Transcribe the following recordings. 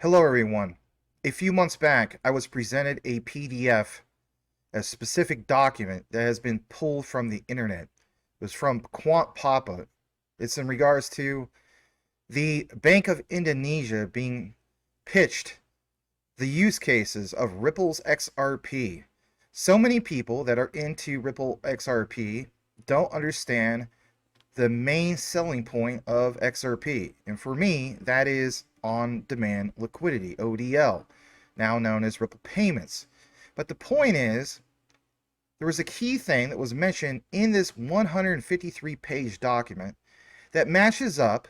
Hello, everyone. A few months back, I was presented a PDF, a specific document that has been pulled from the internet. It was from Quant Papa. It's in regards to the Bank of Indonesia being pitched the use cases of Ripple's XRP. So many people that are into Ripple XRP don't understand the main selling point of XRP. And for me, that is on demand liquidity, ODL, now known as Ripple Payments. But the point is, there was a key thing that was mentioned in this 153-page document that matches up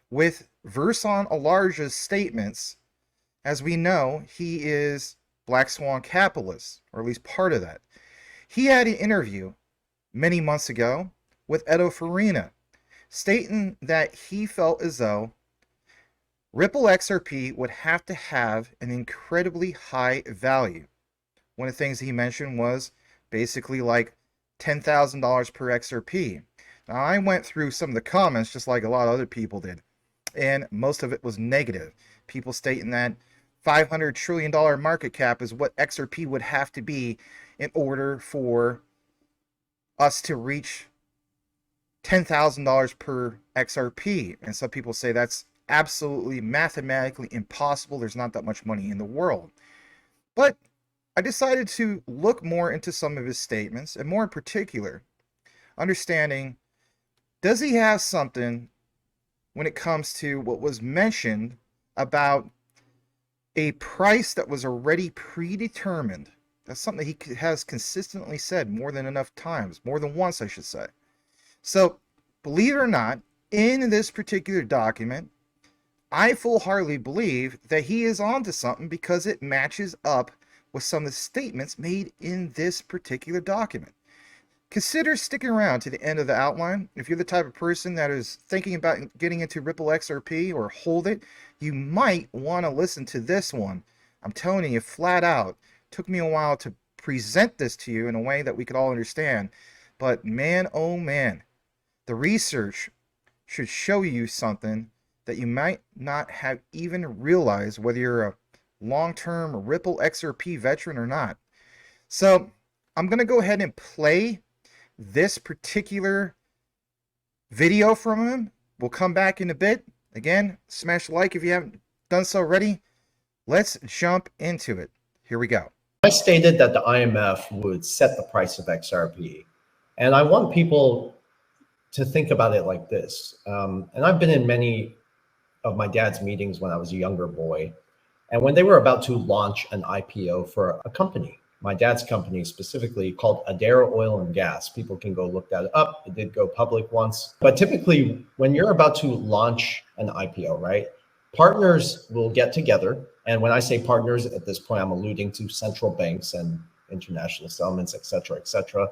with Versan Aljarrah's statements. As we know, he is Black Swan capitalist, or at least part of that. He had an interview many months ago with Edo Farina, stating that he felt as though Ripple XRP would have to have an incredibly high value. One of the things he mentioned was basically like $10,000 per XRP. Now, I went through some of the comments just like a lot of other people did, and most of it was negative. People stating that $500 trillion market cap is what XRP would have to be in order for us to reach $10,000 per XRP. And some people say that's absolutely mathematically impossible. There's not that much money in the world. But I decided to look more into some of his statements, and more in particular, understanding, does he have something when it comes to what was mentioned about a price that was already predetermined? That's something he has consistently said more than enough times, more than once, I should say. So, believe it or not, in this particular document, I full-heartedly believe that he is onto something because it matches up with some of the statements made in this particular document. Consider sticking around to the end of the outline. If you're the type of person that is thinking about getting into Ripple XRP or hold it, you might want to listen to this one. I'm telling you flat out, it took me a while to present this to you in a way that we could all understand. But man, oh man, the research should show you something that you might not have even realized, whether you're a long-term Ripple XRP veteran or not. So I'm going to go ahead and play this particular video from him. We'll come back in a bit. Again, smash the like if you haven't done so already. Let's jump into it. Here we go. I stated that the IMF would set the price of XRP. And I want people to think about it like this. And I've been in many of my dad's meetings when I was a younger boy. And when they were about to launch an IPO for a company, my dad's company specifically called Aljarrah Oil and Gas. People can go look that up. It did go public once. But typically, when you're about to launch an IPO, right, partners will get together. And when I say partners, at this point, I'm alluding to central banks and international settlements, et cetera, et cetera.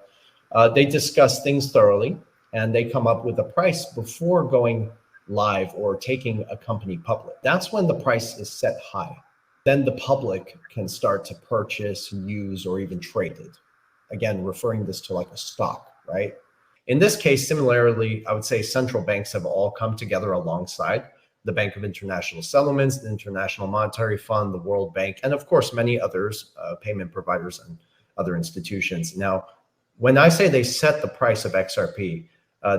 They discuss things thoroughly, and they come up with a price before going live or taking a company public. That's when the price is set high. Then the public can start to purchase, use, or even trade it. Again, referring this to like a stock, right? In this case, similarly, I would say central banks have all come together alongside the Bank of International Settlements, the International Monetary Fund, the World Bank, and of course, many others, payment providers and other institutions. Now, when I say they set the price of XRP,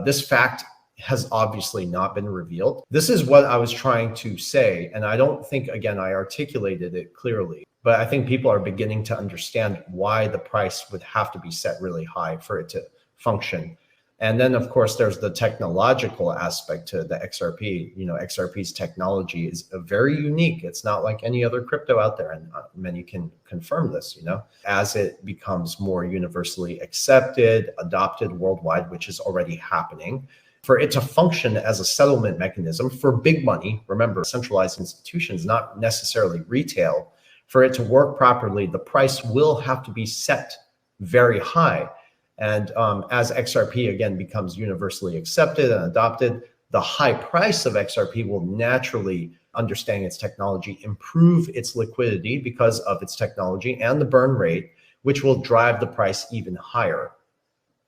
this fact has obviously not been revealed. This is what I was trying to say, and I don't think, again, I articulated it clearly, but I think people are beginning to understand why the price would have to be set really high for it to function. And then, of course, there's the technological aspect to the XRP. You know, XRP's technology is very unique. It's not like any other crypto out there, and many can confirm this, you know, as it becomes more universally accepted, adopted worldwide, which is already happening. For it to function as a settlement mechanism for big money, remember, centralized institutions, not necessarily retail, for it to work properly, the price will have to be set very high. And as XRP, again, becomes universally accepted and adopted, the high price of XRP will naturally, understanding its technology, improve its liquidity because of its technology and the burn rate, which will drive the price even higher.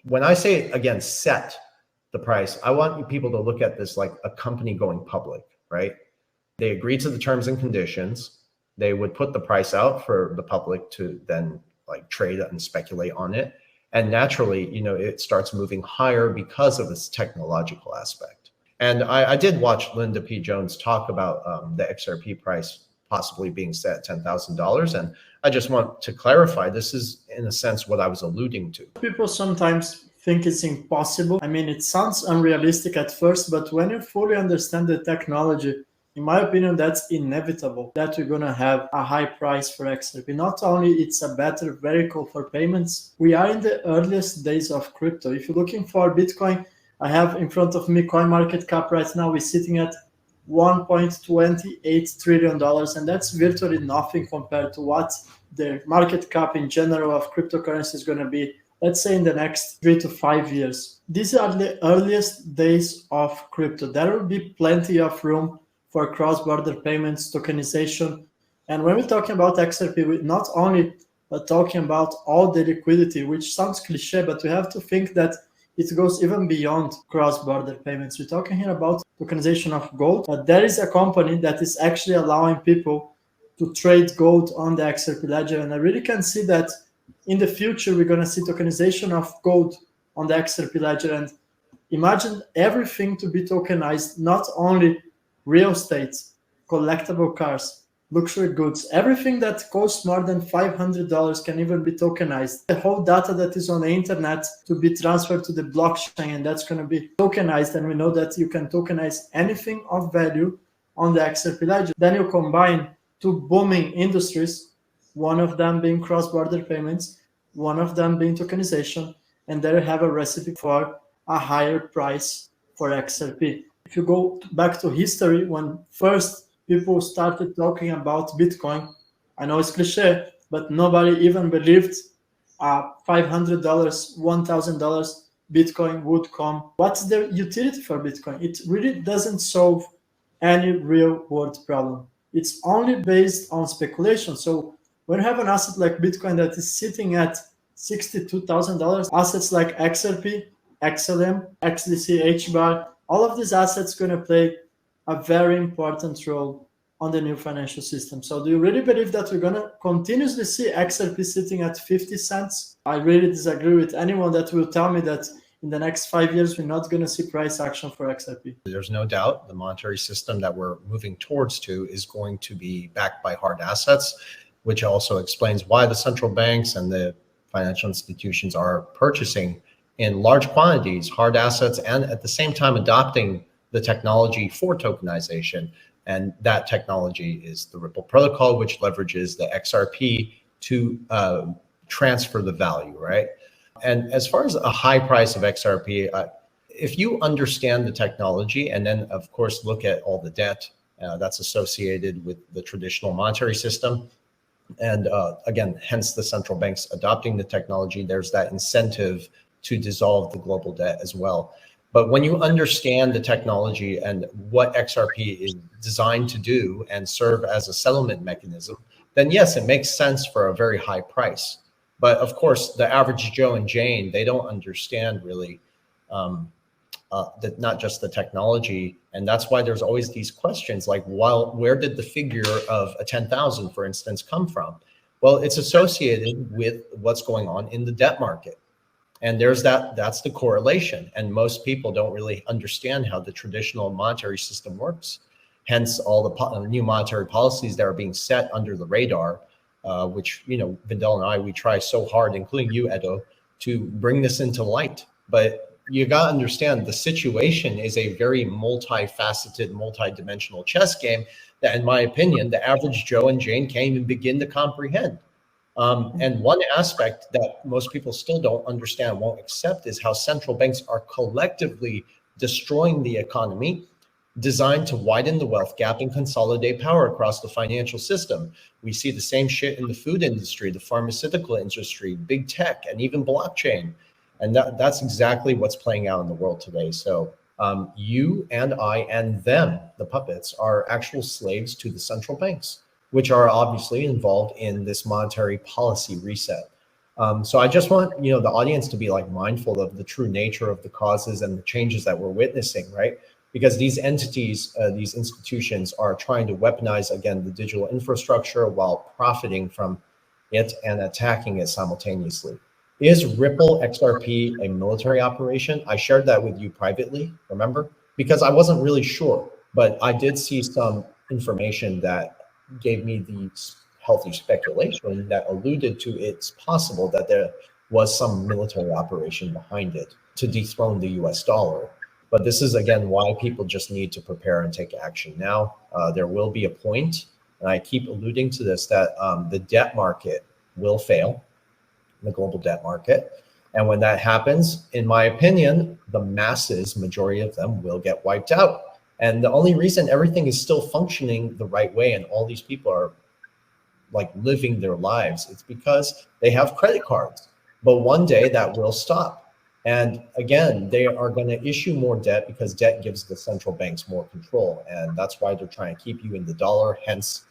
When I say, again, set the price, I want people to look at this like a company going public, right? They agreed to the terms and conditions. They would put the price out for the public to then like trade and speculate on it. And naturally, it starts moving higher because of this technological aspect. And I did watch Linda P. Jones talk about the XRP price possibly being set at $10,000. And I just want to clarify, this is in a sense what I was alluding to. People sometimes think it's impossible. I mean, it sounds unrealistic at first, but when you fully understand the technology, in my opinion, that's inevitable that we're going to have a high price for XRP. Not only it's a better vehicle for payments, we are in the earliest days of crypto. If you're looking for Bitcoin, I have in front of me CoinMarketCap right now. We're sitting at $1.28 trillion, and that's virtually nothing compared to what the market cap in general of cryptocurrency is going to be, let's say, in the next 3 to 5 years. These are the earliest days of crypto. There will be plenty of room for cross-border payments, tokenization. And when we're talking about XRP, we're not only talking about all the liquidity, which sounds cliche, but we have to think that it goes even beyond cross-border payments. We're talking here about tokenization of gold. There is a company that is actually allowing people to trade gold on the XRP ledger. And I really can see that in the future, we're going to see tokenization of gold on the XRP ledger. And imagine everything to be tokenized, not only real estate, collectible cars, luxury goods, everything that costs more than $500 can even be tokenized. The whole data that is on the internet to be transferred to the blockchain, and that's going to be tokenized. And we know that you can tokenize anything of value on the XRP ledger. Then you combine two booming industries, one of them being cross-border payments, one of them being tokenization, and there you have a recipe for a higher price for XRP. If you go back to history, when first people started talking about Bitcoin, I know it's cliche, but nobody even believed $500, $1,000 Bitcoin would come. What's the utility for Bitcoin? It really doesn't solve any real world problem. It's only based on speculation. So when you have an asset like Bitcoin that is sitting at $62,000, assets like XRP, XLM, XDC, HBAR, all of these assets going to play a very important role on the new financial system. So do you really believe that we're going to continuously see XRP sitting at 50 cents? I really disagree with anyone that will tell me that in the next 5 years, we're not going to see price action for XRP. There's no doubt the monetary system that we're moving towards to is going to be backed by hard assets, which also explains why the central banks and the financial institutions are purchasing in large quantities hard assets and at the same time adopting the technology for tokenization. And that technology is the Ripple protocol, which leverages the XRP to transfer the value, right? And as far as a high price of XRP, if you understand the technology and then, of course, look at all the debt that's associated with the traditional monetary system, and again, hence the central banks adopting the technology, there's that incentive to dissolve the global debt as well. But when you understand the technology and what XRP is designed to do and serve as a settlement mechanism, then yes, it makes sense for a very high price. But of course, the average Joe and Jane, they don't understand really not just the technology. And that's why there's always these questions like, well, where did the figure of a 10,000, for instance, come from? Well, it's associated with what's going on in the debt market. And that's the correlation. And most people don't really understand how the traditional monetary system works. Hence all the new monetary policies that are being set under the radar, which, Vindel and I, we try so hard, including you, Edo, to bring this into light. But you got to understand the situation is a very multifaceted, multidimensional chess game that, in my opinion, the average Joe and Jane can't even begin to comprehend. And one aspect that most people still don't understand, won't accept, is how central banks are collectively destroying the economy, designed to widen the wealth gap and consolidate power across the financial system. We see the same shit in the food industry, the pharmaceutical industry, big tech, and even blockchain. And that's exactly what's playing out in the world today. So you and I and them, the puppets, are actual slaves to the central banks, which are obviously involved in this monetary policy reset. So I just want the audience to be mindful of the true nature of the causes and the changes that we're witnessing, right? because these entities, these institutions are trying to weaponize, again, the digital infrastructure while profiting from it and attacking it simultaneously. Is Ripple XRP a military operation? I shared that with you privately, remember? Because I wasn't really sure, but I did see some information that gave me the healthy speculation that alluded to it's possible that there was some military operation behind it to dethrone the US dollar. But this is, again, why people just need to prepare and take action now. There will be a point, and I keep alluding to this, that the debt market will fail, the global debt market. And when that happens, in my opinion, the masses, majority of them, will get wiped out. And the only reason everything is still functioning the right way and all these people are like living their lives, it's because they have credit cards. But one day that will stop. And again, they are going to issue more debt because debt gives the central banks more control. And that's why they're trying to keep you in the dollar. Hence,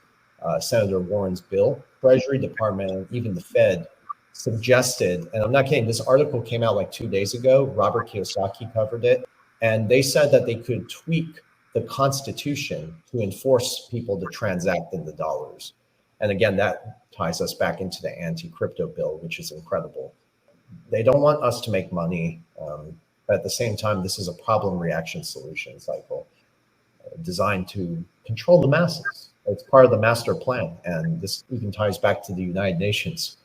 Senator Warren's bill, Treasury Department, and even the Fed suggested, and I'm not kidding, this article came out like 2 days ago, Robert Kiyosaki covered it, and they said that they could tweak the Constitution to enforce people to transact in the dollars. And again, that ties us back into the anti-crypto bill, which is incredible. They don't want us to make money, but at the same time, this is a problem reaction solution cycle designed to control the masses. It's part of the master plan, and this even ties back to the United Nations.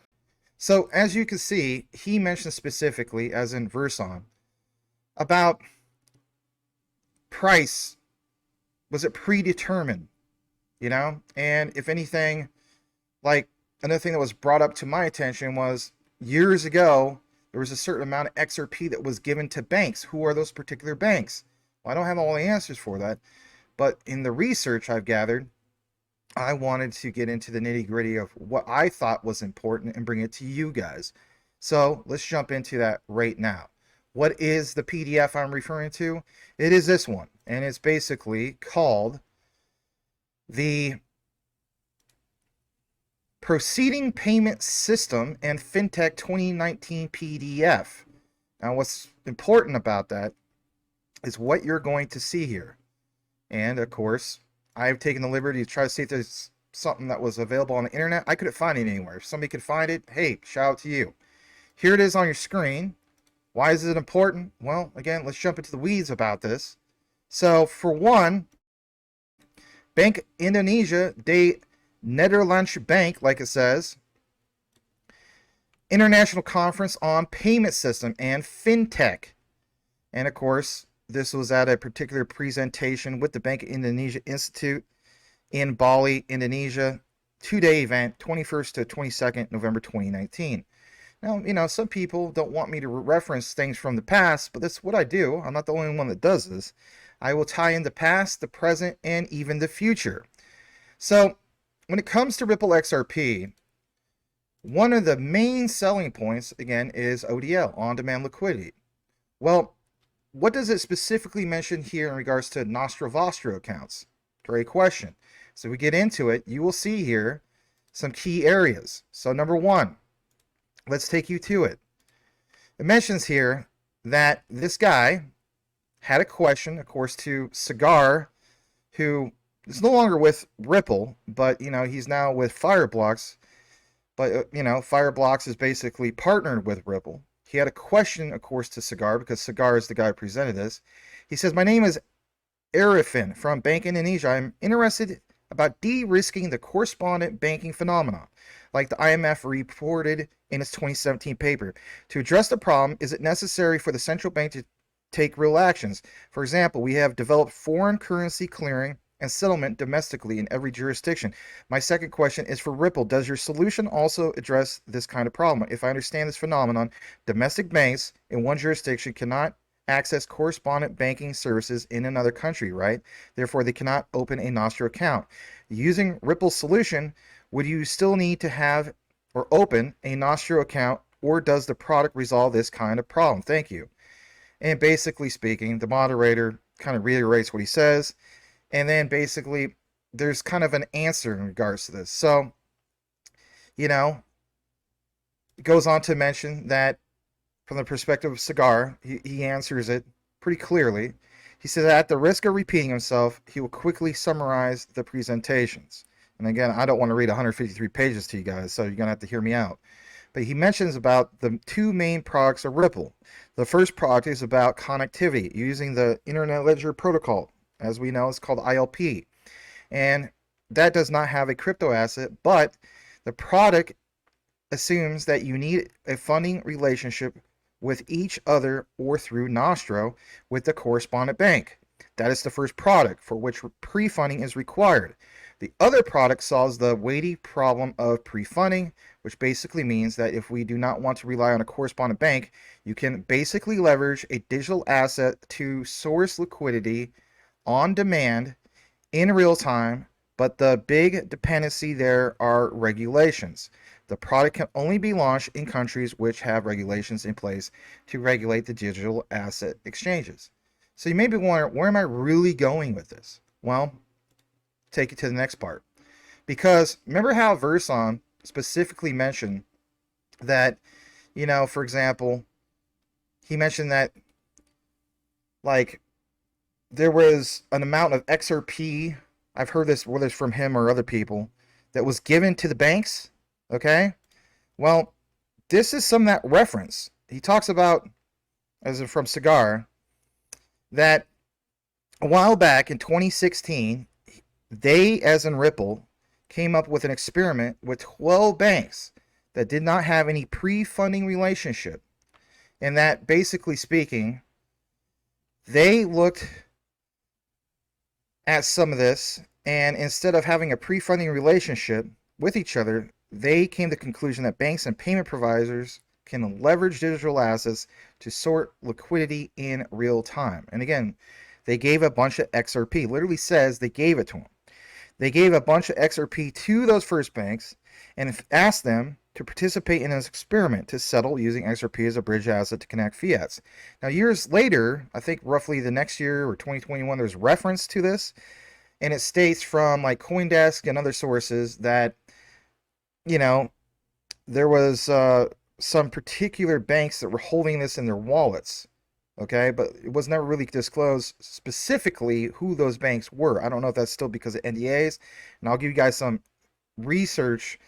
So as you can see, he mentioned specifically, as in Versan, about price. Was it predetermined? You know? And if anything, like another thing that was brought up to my attention was years ago, there was a certain amount of XRP that was given to banks. Who are those particular banks? Well, I don't have all the answers for that. But in the research I've gathered, I wanted to get into the nitty gritty of what I thought was important and bring it to you guys. So let's jump into that right now. What is the PDF I'm referring to? It is this one, and it's basically called the Proceeding Payment System and FinTech 2019 PDF. Now, what's important about that is what you're going to see here. And of course, I've taken the liberty to try to see if there's something that was available on the internet. I couldn't find it anywhere. If somebody could find it, hey, shout out to you. Here it is on your screen. Why is it important? Well, again, let's jump into the weeds about this. So, for one, Bank Indonesia de Nederlandsche Bank, like it says, International Conference on Payment System and FinTech. And of course, this was at a particular presentation with the Bank of Indonesia Institute in Bali, Indonesia. 2-day event, 21st to 22nd November 2019. Now, you know, some people don't want me to reference things from the past, but that's what I do. I'm not the only one that does this. I will tie in the past, the present, and even the future. So, when it comes to Ripple XRP, one of the main selling points, again, is ODL, on-demand liquidity. Well, what does it specifically mention here in regards to Nostro Vostro accounts? Great question. So we get into it, you will see here some key areas. So number one, let's take you to it. It mentions here that this guy had a question, of course, to Cigar, who is no longer with Ripple, but, you know, he's now with Fireblocks. But, you know, Fireblocks is basically partnered with Ripple. He had a question, of course, to Cigar, because Cigar is the guy who presented this. He says, my name is Arifin from Bank Indonesia. I'm interested about de-risking the correspondent banking phenomena, like the IMF reported in its 2017 paper. To address the problem, is it necessary for the central bank to take real actions? For example, we have developed foreign currency clearing and settlement domestically in every jurisdiction. My second question is for Ripple. Does your solution also address this kind of problem? If I understand this phenomenon, domestic banks in one jurisdiction cannot access correspondent banking services in another country, right? Therefore, they cannot open a Nostro account. Using Ripple's solution, would you still need to have or open a Nostro account, or does the product resolve this kind of problem? Thank you. And basically speaking, the moderator kind of reiterates what he says, and then basically there's kind of an answer in regards to this. So, you know, it goes on to mention that from the perspective of Cigar, he answers it pretty clearly. He says, at the risk of repeating himself, he will quickly summarize the presentations. And again, I don't want to read 153 pages to you guys, so you're going to have to hear me out. But he mentions about the two main products of Ripple. The first product is about connectivity using the Internet Ledger Protocol. As we know, it's called ILP. And that does not have a crypto asset, but the product assumes that you need a funding relationship with each other or through Nostro with the correspondent bank. That is the first product for which pre-funding is required. The other product solves the weighty problem of pre-funding, which basically means that if we do not want to rely on a correspondent bank, you can basically leverage a digital asset to source liquidity on demand in real time, but the big dependency there are regulations. The product can only be launched in countries which have regulations in place to regulate the digital asset exchanges. So you may be wondering, where am I really going with this? Well, take it to the next part. Because remember how Versan specifically mentioned that, for example, he mentioned that like there was an amount of XRP, I've heard this whether it's from him or other people, that was given to the banks, okay? Well, this is some of that reference. He talks about, as in from Cigar, that a while back in 2016, they, as in Ripple, came up with an experiment with 12 banks that did not have any pre-funding relationship. And that, basically speaking, they looked at some of this, and instead of having a pre-funding relationship with each other, they came to the conclusion that banks and payment providers can leverage digital assets to sort liquidity in real time. And again, they gave a bunch of XRP. Literally says they gave it to them. They gave a bunch of XRP to those first banks and asked them to participate in this experiment to settle using XRP as a bridge asset to connect fiats. Now, years later, I think roughly the next year or 2021, there's reference to this, and it states from like CoinDesk and other sources that, there was some particular banks that were holding this in their wallets, okay? But it was never really disclosed specifically who those banks were. I don't know if that's still because of NDAs, and I'll give you guys some research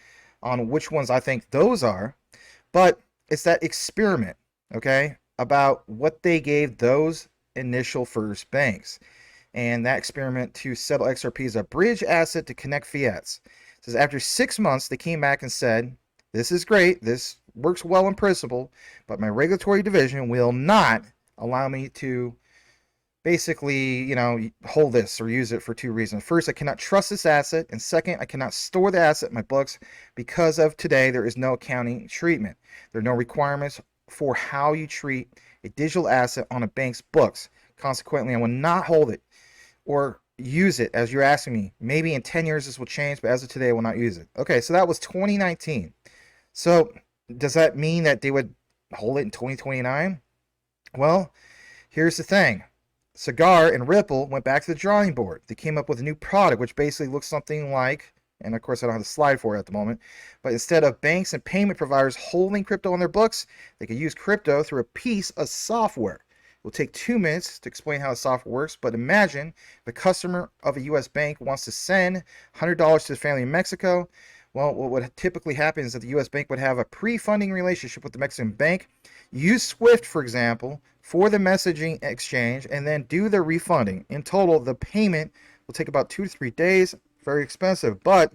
on which ones I think those are, but it's that experiment, okay, about what they gave those initial first banks. And that experiment to settle XRP as a bridge asset to connect fiats. It says after 6 months, they came back and said, this is great, this works well in principle, but my regulatory division will not allow me to basically, hold this or use it for two reasons. First, I cannot trust this asset, and second, I cannot store the asset in my books because of today there is no accounting treatment. There are no requirements for how you treat a digital asset on a bank's books. Consequently, I will not hold it or use it as you're asking me. Maybe in 10 years this will change, but as of today, I will not use it. Okay, so that was 2019. So does that mean that they would hold it in 2029? Well, here's the thing. Cigar and Ripple went back to the drawing board. They came up with a new product, which basically looks something like, and of course I don't have the slide for it at the moment, but instead of banks and payment providers holding crypto on their books, they could use crypto through a piece of software. It will take 2 minutes to explain how the software works, but imagine the customer of a U.S. bank wants to send $100 to the family in Mexico. Well, what would typically happen is that the U.S. bank would have a pre-funding relationship with the Mexican bank, use SWIFT, for example, for the messaging exchange, and then do the refunding. In total, the payment will take about 2 to 3 days. Very expensive. But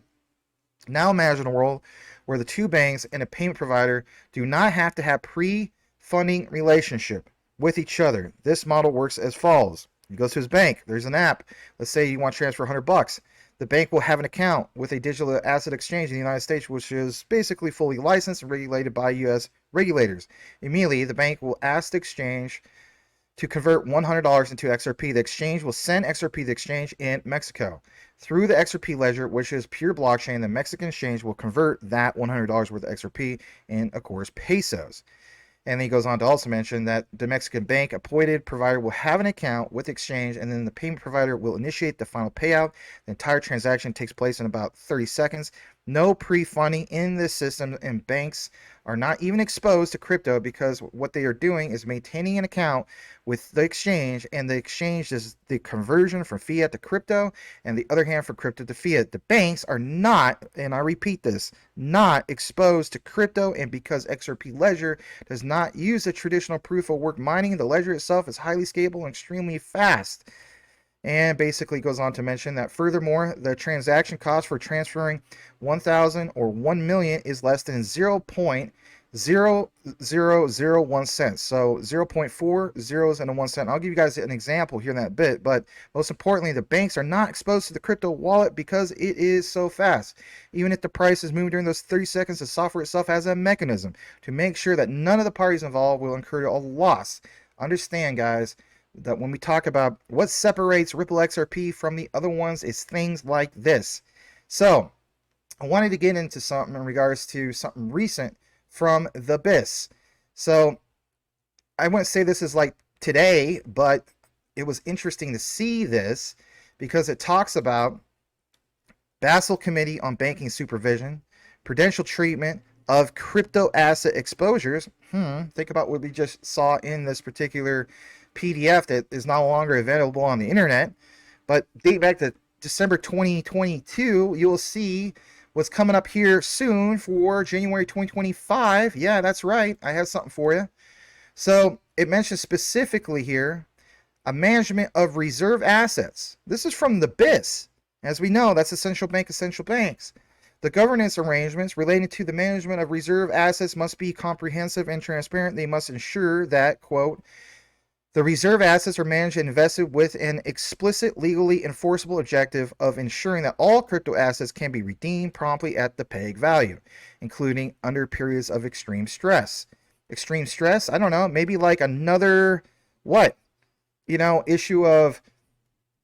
now imagine a world where the two banks and a payment provider do not have to have pre-funding relationship with each other. This model works as follows. You go to his bank. There's an app. Let's say you want to transfer $100. The bank will have an account with a digital asset exchange in the United States, which is basically fully licensed and regulated by U.S. regulators. Immediately, the bank will ask the exchange to convert $100 into XRP. The exchange will send XRP to the exchange in Mexico. Through the XRP ledger, which is pure blockchain, the Mexican exchange will convert that $100 worth of XRP in, of course, pesos. And then he goes on to also mention that the Mexican bank appointed provider will have an account with exchange, and then the payment provider will initiate the final payout. The entire transaction takes place in about 30 seconds. no pre-funding in this system, and banks are not even exposed to crypto because what they are doing is maintaining an account with the exchange, and the exchange is the conversion from fiat to crypto, and the other hand from crypto to fiat. The banks are not, and I repeat this, not exposed to crypto, and because XRP Ledger does not use the traditional proof of work mining, the ledger itself is highly scalable and extremely fast. And basically goes on to mention that furthermore, the transaction cost for transferring 1,000 or 1 million is less than 0.0001 cents. So 0.4 zeros and a 1 cent. I'll give you guys an example here in that bit, but most importantly, the banks are not exposed to the crypto wallet because it is so fast. Even if the price is moving during those 30 seconds, the software itself has a mechanism to make sure that none of the parties involved will incur a loss. Understand, guys, that when we talk about what separates Ripple XRP from the other ones is things like this. So I wanted to get into something in regards to something recent from the BIS. So I wouldn't say this is like today, but it was interesting to see this because it talks about Basel Committee on Banking Supervision, prudential treatment of crypto asset exposures. Think about what we just saw in this particular PDF that is no longer available on the internet, but date back to December 2022. You'll see what's coming up here soon for January 2025. Yeah, that's right. I have something for you. So it mentions specifically here a management of reserve assets. This is from the BIS. As we know, that's essential banks. The governance arrangements relating to the management of reserve assets must be comprehensive and transparent. They must ensure that, quote, the reserve assets are managed and invested with an explicit, legally enforceable objective of ensuring that all crypto assets can be redeemed promptly at the peg value, including under periods of extreme stress. Extreme stress? I don't know, maybe like another, issue of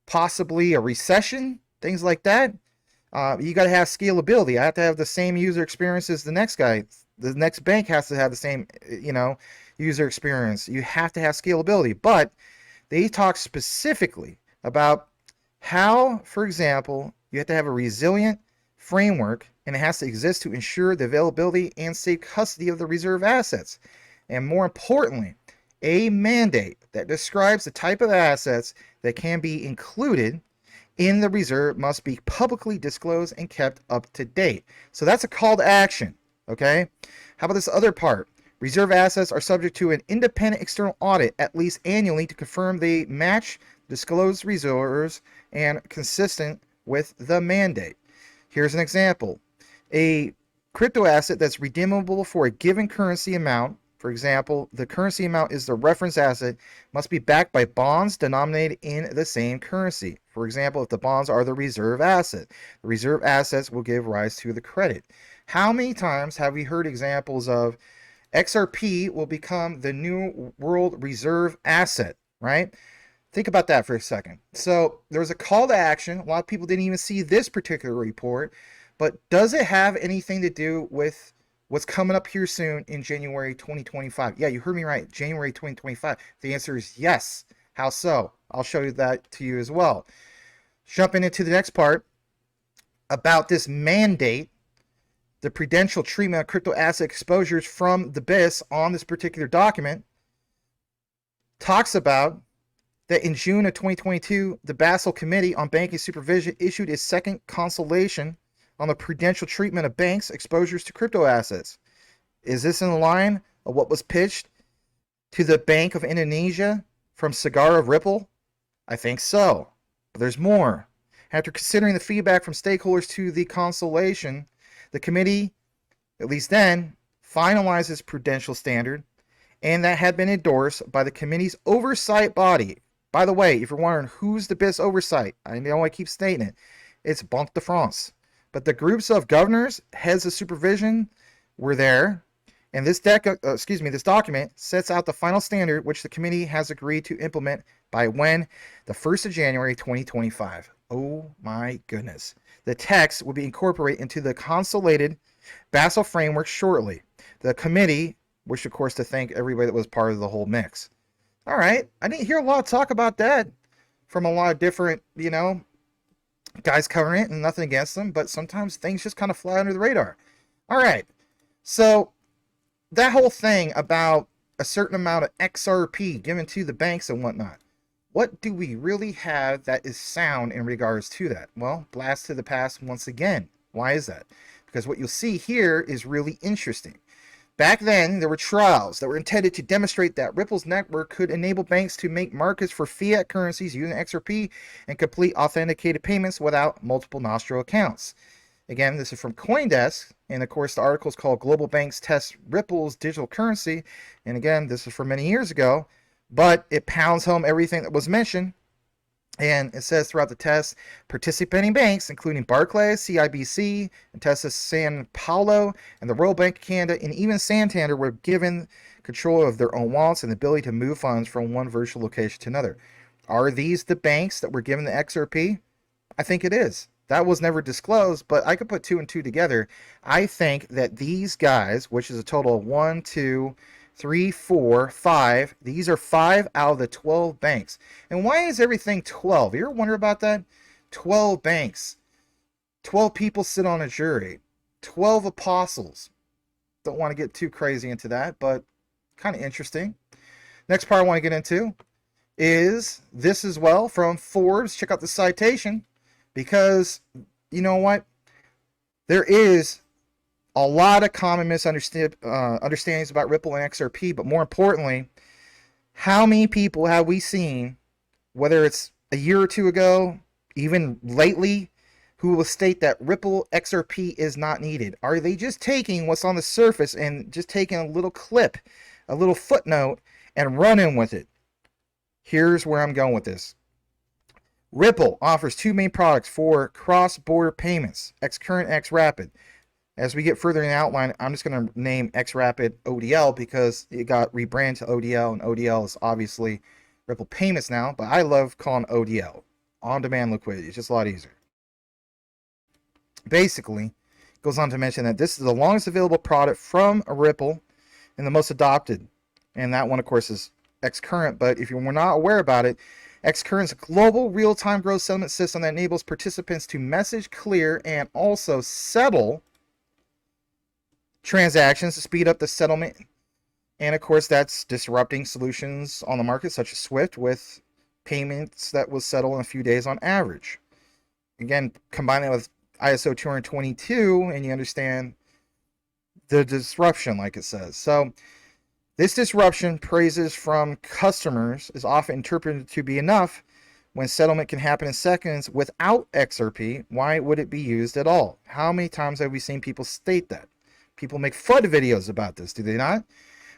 possibly a recession, things like that. You got to have scalability. I have to have the same user experience as the next guy. The next bank has to have the same, user experience. You have to have scalability, but they talk specifically about how, for example, you have to have a resilient framework and it has to exist to ensure the availability and safe custody of the reserve assets. And more importantly, a mandate that describes the type of assets that can be included in the reserve must be publicly disclosed and kept up to date. So that's a call to action, okay? How about this other part? Reserve assets are subject to an independent external audit at least annually to confirm they match disclosed reserves and consistent with the mandate. Here's an example. A crypto asset that's redeemable for a given currency amount, for example, the currency amount is the reference asset, must be backed by bonds denominated in the same currency. For example, if the bonds are the reserve asset, the reserve assets will give rise to the credit. How many times have we heard examples of XRP will become the new world reserve asset, right? Think about that for a second. So there was a call to action. A lot of people didn't even see this particular report, but does it have anything to do with what's coming up here soon in January 2025? Yeah, you heard me right, January 2025. The answer is yes. How so? I'll show you that to you as well. Jumping into the next part about this mandate, the prudential treatment of crypto asset exposures from the BIS on this particular document talks about that in June of 2022, the Basel Committee on Banking Supervision issued its second consultation on the prudential treatment of banks' exposures to crypto assets. Is this in line of what was pitched to the Bank of Indonesia from Cigar of Ripple? I think so, but there's more. After considering the feedback from stakeholders to the consultation, the committee, at least then, finalized its prudential standard, and that had been endorsed by the committee's oversight body. By the way, if you're wondering who's the BIS oversight, I know I keep stating it, it's Banque de France. But the groups of governors, heads of supervision, were there, and this document sets out the final standard which the committee has agreed to implement by when? The 1st of January 2025. Oh my goodness. The text will be incorporated into the consolidated Basel framework shortly. The committee wished, of course, to thank everybody that was part of the whole mix. All right, I didn't hear a lot of talk about that from a lot of different, Guys covering it and nothing against them, but sometimes things just kind of fly under the radar. All right. So that whole thing about a certain amount of XRP given to the banks and whatnot, what do we really have that is sound in regards to that? Well, blast to the past once again. Why is that? Because what you'll see here is really interesting. Back then, there were trials that were intended to demonstrate that Ripple's network could enable banks to make markets for fiat currencies using XRP and complete authenticated payments without multiple Nostro accounts. Again, this is from CoinDesk, and of course the article is called Global Banks Test Ripple's Digital Currency. And again, this is from many years ago, but it pounds home everything that was mentioned. And it says throughout the test, participating banks, including Barclays, CIBC, Intesa San Paulo, and the Royal Bank of Canada, and even Santander, were given control of their own wallets and the ability to move funds from one virtual location to another. Are these the banks that were given the XRP? I think it is. That was never disclosed, but I could put 2 and 2 together. I think that these guys, which is a total of 1, 2, 3, 4, 5. These are 5 out of the 12 banks. And why is everything 12? You ever wonder about that? 12 banks. 12 people sit on a jury. 12 apostles. Don't want to get too crazy into that, but kind of interesting. Next part I want to get into is this as well from Forbes. Check out the citation, because you know what? There is a lot of common misunderstandings about Ripple and XRP, but more importantly, how many people have we seen, whether it's a year or two ago, even lately, who will state that Ripple XRP is not needed? Are they just taking what's on the surface and just taking a little clip, a little footnote, and running with it? Here's where I'm going with this. Ripple offers 2 main products for cross-border payments, XCurrent, XRapid. As we get further in the outline, I'm just going to name XRapid ODL because it got rebranded to ODL, and ODL is obviously Ripple Payments now, but I love calling ODL, on-demand liquidity. It's just a lot easier. Basically, it goes on to mention that this is the longest available product from Ripple and the most adopted. And that one, of course, is XCurrent, but if you were not aware about it, XCurrent is a global real-time gross settlement system that enables participants to message, clear, and also settle transactions to speed up the settlement. And of course, that's disrupting solutions on the market such as Swift, with payments that will settle in a few days on average. Again, combine that with ISO 222 and you understand the disruption, like it says. So this disruption, praises from customers, is often interpreted to be enough. When settlement can happen in seconds without XRP, why would it be used at all? How many times have we seen people state that? People make FUD videos about this, do they not?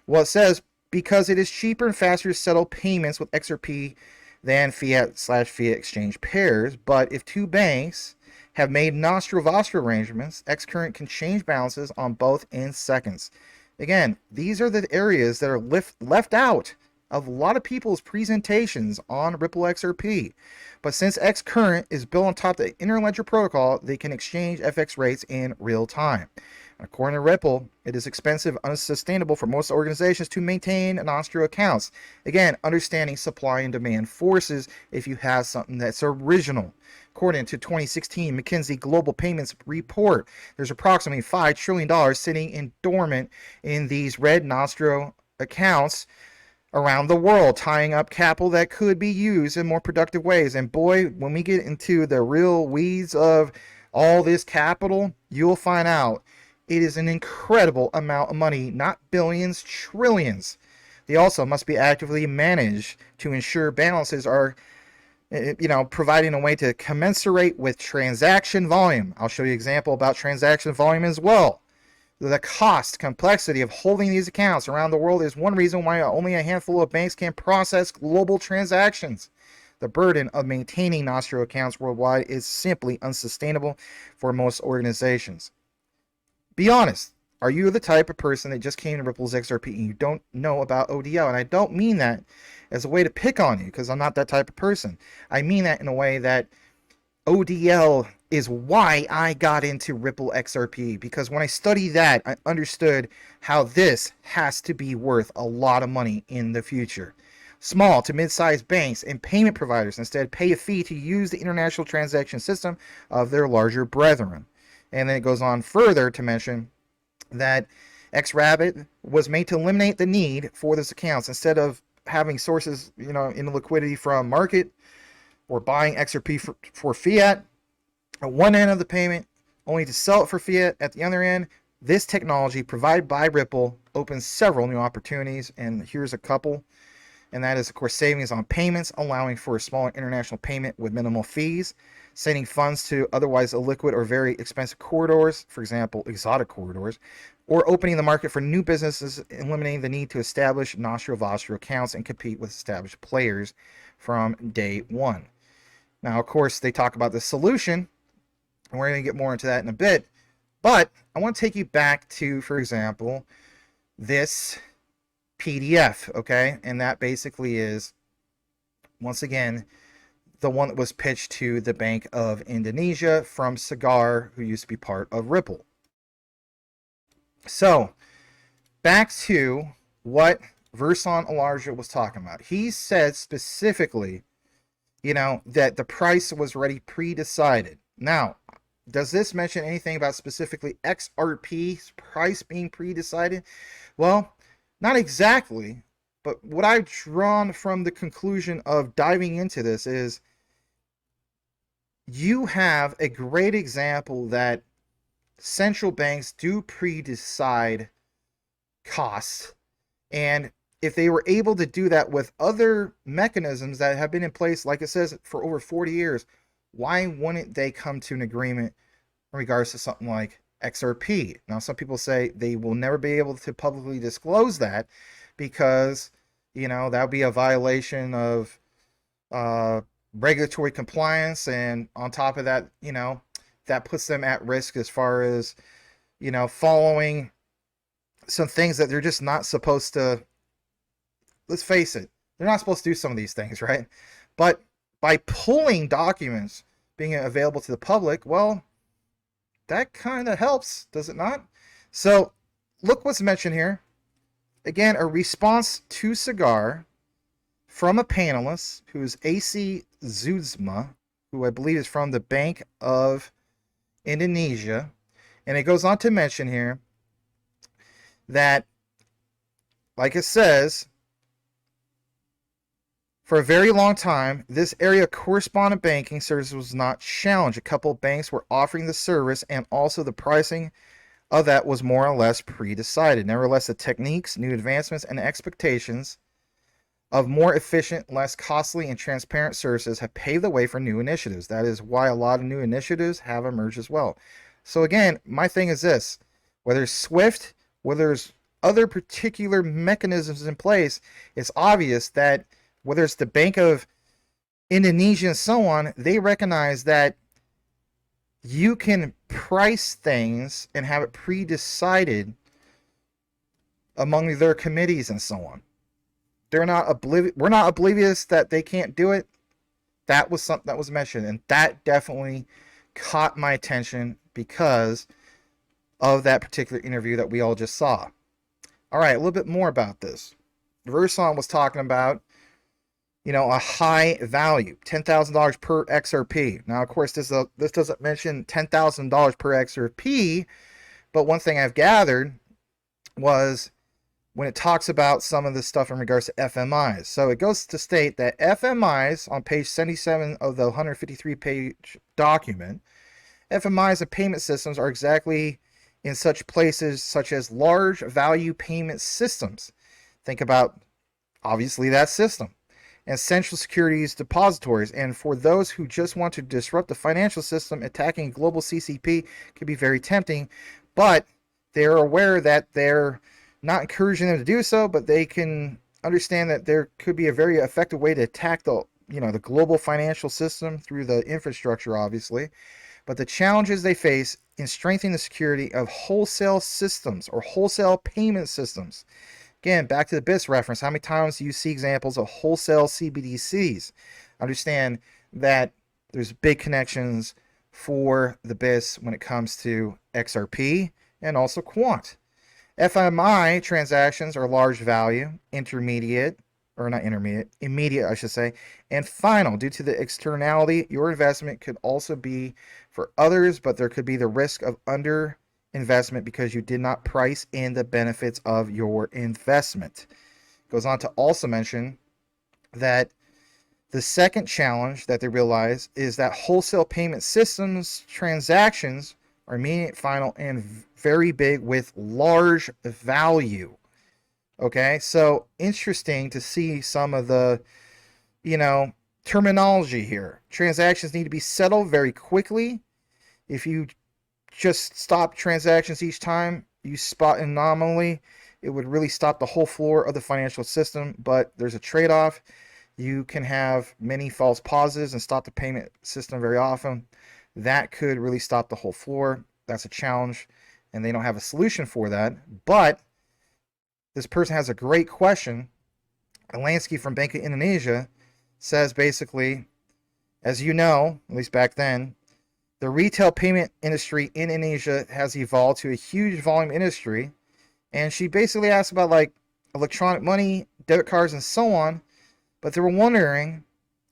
Well, it says, because it is cheaper and faster to settle payments with XRP than fiat/fiat exchange pairs. But if 2 banks have made Nostro-Vostro arrangements, XCurrent can change balances on both in seconds. Again, these are the areas that are left out of a lot of people's presentations on Ripple XRP. But since XCurrent is built on top of the Interledger protocol, they can exchange FX rates in real time. According to Ripple, it is expensive and unsustainable for most organizations to maintain Nostro accounts. Again, understanding supply and demand forces if you have something that's original. According to 2016 McKinsey Global Payments Report, there's approximately $5 trillion sitting in dormant in these red Nostro accounts around the world, tying up capital that could be used in more productive ways. And boy, when we get into the real weeds of all this capital, you'll find out it is an incredible amount of money, not billions, trillions. They also must be actively managed to ensure balances are, providing a way to commensurate with transaction volume. I'll show you an example about transaction volume as well. The cost, complexity of holding these accounts around the world is one reason why only a handful of banks can process global transactions. The burden of maintaining Nostro accounts worldwide is simply unsustainable for most organizations. Be honest. Are you the type of person that just came to Ripple's XRP and you don't know about ODL? And I don't mean that as a way to pick on you, because I'm not that type of person. I mean that in a way that ODL is why I got into Ripple XRP, because when I studied that, I understood how this has to be worth a lot of money in the future. Small to mid-sized banks and payment providers instead pay a fee to use the international transaction system of their larger brethren. And then it goes on further to mention that XRP was made to eliminate the need for those accounts instead of having sources, in liquidity from market or buying XRP for fiat at one end of the payment, only to sell it for fiat at the other end. This technology provided by Ripple opens several new opportunities, and here's a couple. And that is, of course, savings on payments, allowing for a smaller international payment with minimal fees, sending funds to otherwise illiquid or very expensive corridors, for example, exotic corridors, or opening the market for new businesses, eliminating the need to establish Nostro Vostro accounts and compete with established players from day one. Now, of course, they talk about the solution, and we're going to get more into that in a bit, but I want to take you back to, for example, this PDF, okay? And that basically is, once again, the one that was pitched to the Bank of Indonesia from Cigar, who used to be part of Ripple. So, back to what Versan Aljarrah was talking about. He said specifically, that the price was already pre-decided. Now, does this mention anything about specifically XRP's price being pre-decided? Well, not exactly, but what I've drawn from the conclusion of diving into this is you have a great example that central banks do pre-decide costs, and if they were able to do that with other mechanisms that have been in place, like it says, for over 40 years, why wouldn't they come to an agreement in regards to something like XRP? Now, some people say they will never be able to publicly disclose that because, that would be a violation of regulatory compliance. And on top of that, that puts them at risk as far as, following some things that they're just not supposed to. Let's face it, they're not supposed to do some of these things, right? But by pulling documents being available to the public, well, that kind of helps, does it not? So look what's mentioned here. Again, a response to Cigar from a panelist who's AC Zudzma, who I believe is from the Bank of Indonesia. And it goes on to mention here that, like it says, for a very long time, this area of correspondent banking service was not challenged. A couple of banks were offering the service, and also the pricing of that was more or less pre-decided. Nevertheless, the techniques, new advancements, and expectations of more efficient, less costly, and transparent services have paved the way for new initiatives. That is why a lot of new initiatives have emerged as well. So again, my thing is this: whether it's SWIFT, whether there's other particular mechanisms in place, it's obvious that whether it's the Bank of Indonesia and so on, they recognize that you can price things and have it pre-decided among their committees and so on. We're not oblivious that they can't do it. That was something that was mentioned, and that definitely caught my attention because of that particular interview that we all just saw. All right, a little bit more about this. Versan was talking about, a high value, $10,000 per XRP. Now, of course, this doesn't mention $10,000 per XRP, but one thing I've gathered was when it talks about some of this stuff in regards to FMIs. So it goes to state that FMIs, on page 77 of the 153-page document, FMIs and payment systems are exactly in such places such as large value payment systems. Think about, obviously, that system. And central securities depositories. And for those who just want to disrupt the financial system, attacking global CCP can be very tempting, but they're aware that they're not encouraging them to do so, but they can understand that there could be a very effective way to attack the global financial system through the infrastructure, obviously. But the challenges they face in strengthening the security of wholesale systems or wholesale payment systems. Again, back to the BIS reference, how many times do you see examples of wholesale CBDCs? Understand that there's big connections for the BIS when it comes to XRP and also Quant. FMI transactions are large value, intermediate, or not intermediate, immediate, I should say, and final. Due to the externality, your investment could also be for others, but there could be the risk of under investment because you did not price in the benefits of your investment. Goes on to also mention that the second challenge that they realize is that wholesale payment systems transactions are immediate, final, and very big with large value. Okay, so interesting to see some of the, terminology here. Transactions need to be settled very quickly. If you just stop transactions each time you spot an anomaly, it would really stop the whole floor of the financial system, but there's a trade-off. You can have many false positives and stop the payment system very often. That could really stop the whole floor. That's a challenge, and they don't have a solution for that. But this person has a great question. Alansky from Bank of Indonesia says basically, as you know, at least back then, the retail payment industry in Indonesia has evolved to a huge volume industry. And she basically asked about like electronic money, debit cards, and so on. But they were wondering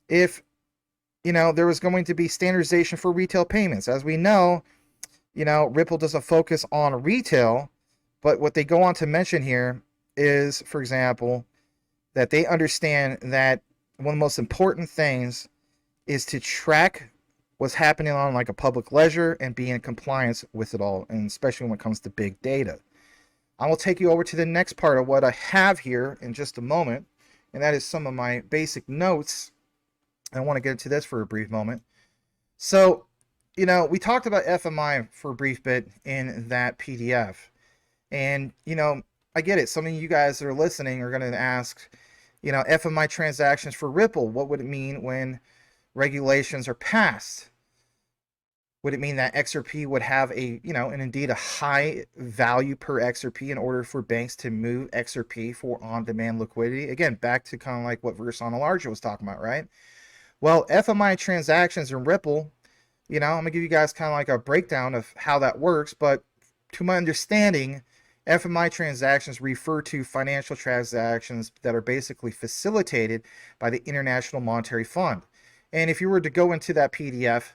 if, there was going to be standardization for retail payments. As we know, Ripple doesn't focus on retail, but what they go on to mention here is, for example, that they understand that one of the most important things is to track what's happening on like a public ledger and be in compliance with it all, and especially when it comes to big data. I will take you over to the next part of what I have here in just a moment, and that is some of my basic notes. I want to get into this for a brief moment. So, we talked about FMI for a brief bit in that PDF. And, I get it. Some of you guys that are listening are going to ask, FMI transactions for Ripple, what would it mean when regulations are passed? Would it mean that XRP would have and indeed a high value per XRP in order for banks to move XRP for on-demand liquidity? Again, back to kind of like what Versan Aljarrah was talking about, right? Well, FMI transactions in Ripple, I'm going to give you guys kind of like a breakdown of how that works, but to my understanding, FMI transactions refer to financial transactions that are basically facilitated by the International Monetary Fund. And if you were to go into that PDF,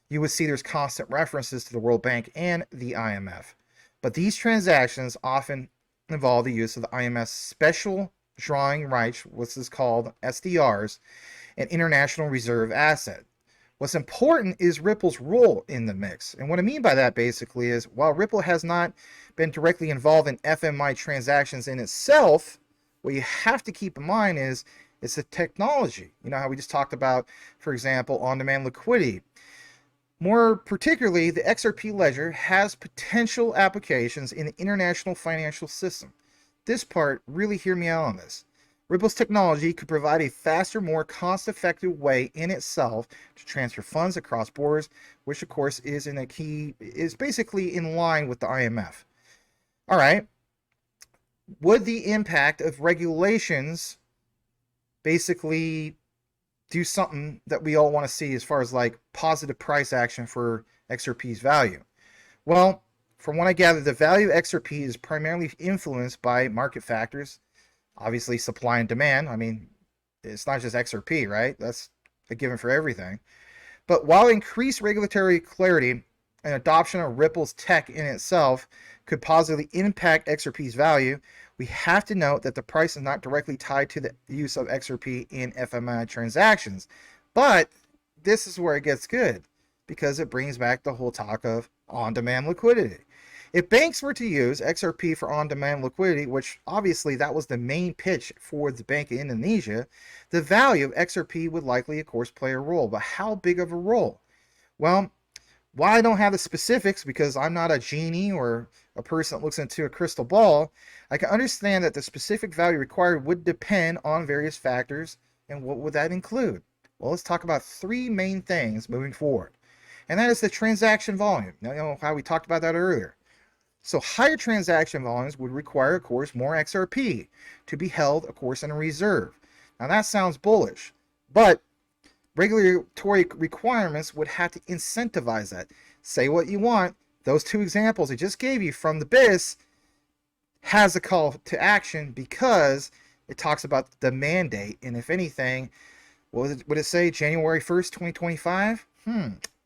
you would see there's constant references to the World Bank and the IMF. But these transactions often involve the use of the IMF's special drawing rights, which is called SDRs, an international reserve asset. What's important is Ripple's role in the mix. And what I mean by that basically is, while Ripple has not been directly involved in FMI transactions in itself, what you have to keep in mind is it's the technology. How we just talked about, for example, on-demand liquidity. More particularly, the XRP ledger has potential applications in the international financial system. This part, really hear me out on this. Ripple's technology could provide a faster, more cost-effective way in itself to transfer funds across borders, which of course is basically in line with the IMF. All right. Would the impact of regulations basically do something that we all want to see as far as like positive price action for XRP's value? Well, from what I gather, the value of XRP is primarily influenced by market factors. Obviously, supply and demand. I mean, it's not just XRP, right? That's a given for everything. But while increased regulatory clarity and adoption of Ripple's tech in itself could positively impact XRP's value, we have to note that the price is not directly tied to the use of XRP in FMI transactions. But this is where it gets good, because it brings back the whole talk of on-demand liquidity. If banks were to use XRP for on-demand liquidity, which obviously that was the main pitch for the Bank of Indonesia, the value of XRP would likely, of course, play a role. But how big of a role? Well, while I don't have the specifics, because I'm not a genie or a person that looks into a crystal ball, I can understand that the specific value required would depend on various factors. And what would that include? Well, let's talk about three main things moving forward. And that is the transaction volume. Now, how we talked about that earlier. So higher transaction volumes would require, of course, more XRP to be held, of course, in a reserve. Now that sounds bullish, but regulatory requirements would have to incentivize that. Say what you want, those two examples I just gave you from the BIS has a call to action, because it talks about the mandate. And if anything, would it say January 1st, 2025?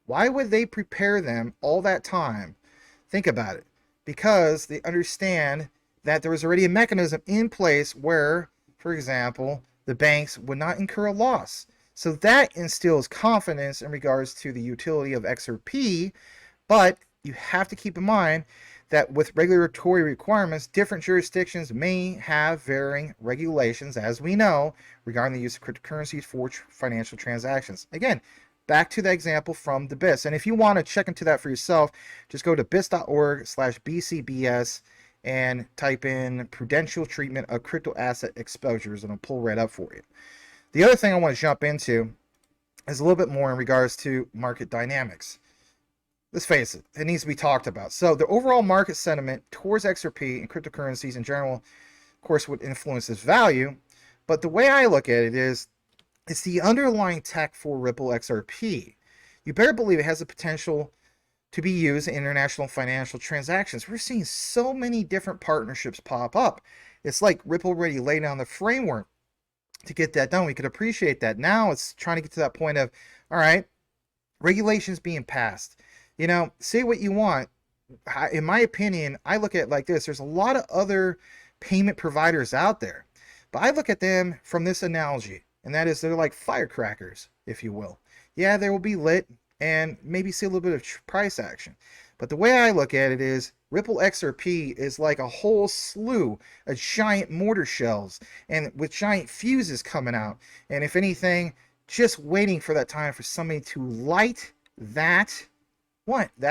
Why would they prepare them all that time? Think about it. Because they understand that there was already a mechanism in place where, for example, the banks would not incur a loss. So that instills confidence in regards to the utility of XRP, but you have to keep in mind that with regulatory requirements, different jurisdictions may have varying regulations, as we know, regarding the use of cryptocurrencies for financial transactions. Again, back to the example from the BIS. And if you want to check into that for yourself, just go to bis.org/BCBS and type in prudential treatment of crypto asset exposures, and it'll pull right up for you. The other thing I want to jump into is a little bit more in regards to market dynamics. Let's face it, it needs to be talked about. So the overall market sentiment towards XRP and cryptocurrencies in general, of course, would influence its value. But the way I look at it is, it's the underlying tech for Ripple XRP. You better believe it has the potential to be used in international financial transactions. We're seeing so many different partnerships pop up. It's like Ripple already laid down the framework to get that done. We could appreciate that. Now it's trying to get to that point of, all right, regulations being passed. You know, say what you want. In my opinion, I look at it like this. There's a lot of other payment providers out there, but I look at them from this analogy, and that is they're like firecrackers, if you will. Yeah, they will be lit and maybe see a little bit of price action. But the way I look at it is Ripple XRP is like a whole slew of giant mortar shells and with giant fuses coming out. And if anything, just waiting for that time for somebody to light that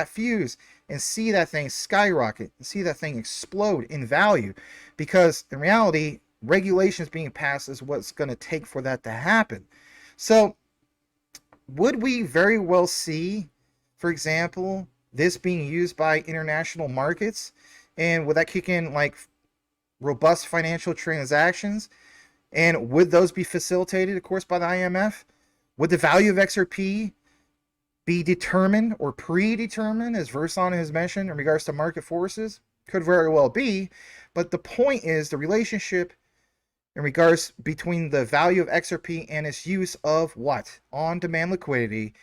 fuse and see that thing skyrocket and see that thing explode in value. Because in reality, regulations being passed is what's going to take for that to happen. So would we very well see, for example, this being used by international markets? And would that kick in like robust financial transactions? And would those be facilitated, of course, by the IMF? Would the value of XRP be determined or predetermined, as Versan has mentioned, in regards to market forces? Could very well be. But the point is the relationship in regards between the value of XRP and its use of what? On-demand liquidity.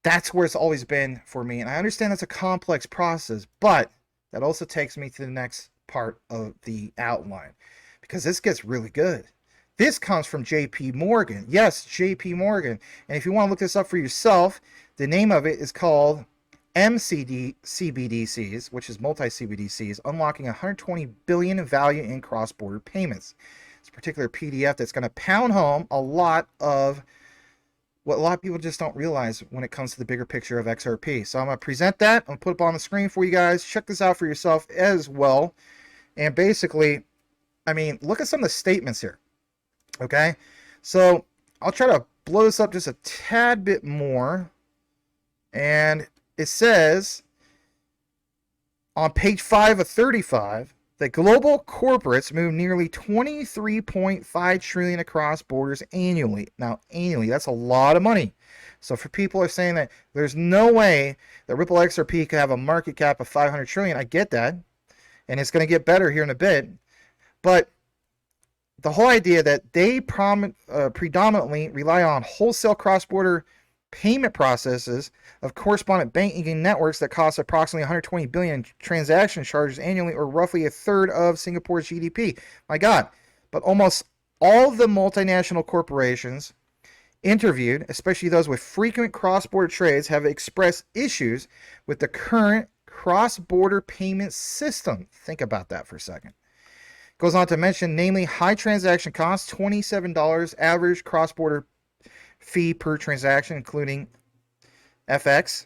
That's where it's always been for me. And I understand that's a complex process, but that also takes me to the next part of the outline, because this gets really good. This comes from JP Morgan. Yes, JP Morgan. And if you want to look this up for yourself, the name of it is called CBDCs, which is multi-CBDCs, unlocking 120 billion in value in cross-border payments. It's a particular PDF that's going to pound home a lot of what a lot of people just don't realize when it comes to the bigger picture of XRP. So I'm going to present that. I'm going to put it up on the screen for you guys. Check this out for yourself as well. And basically, I mean, look at some of the statements here. Okay, so I'll try to blow this up just a tad bit more. And it says on page 5 of 35 that global corporates move nearly 23.5 trillion across borders annually. Now, annually, that's a lot of money. So for people who are saying that there's no way that Ripple XRP could have a market cap of 500 trillion, I get that. And it's going to get better here in a bit. But the whole idea that they predominantly rely on wholesale cross-border payment processes of correspondent banking networks that cost approximately 120 billion transaction charges annually, or roughly a third of Singapore's GDP. My God. But almost all the multinational corporations interviewed, especially those with frequent cross-border trades, have expressed issues with the current cross-border payment system. Think about that for a second. Goes on to mention, namely, high transaction costs, $27 average cross-border fee per transaction, including FX.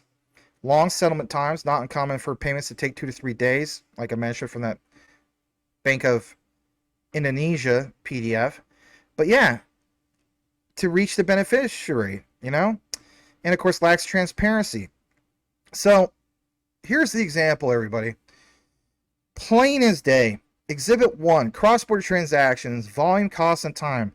Long settlement times, not uncommon for payments to take 2 to 3 days, like I mentioned from that Bank of Indonesia PDF. But yeah, to reach the beneficiary, you know? And of course, lacks transparency. So here's the example, everybody. Plain as day. Exhibit 1, cross-border transactions, volume, cost, and time.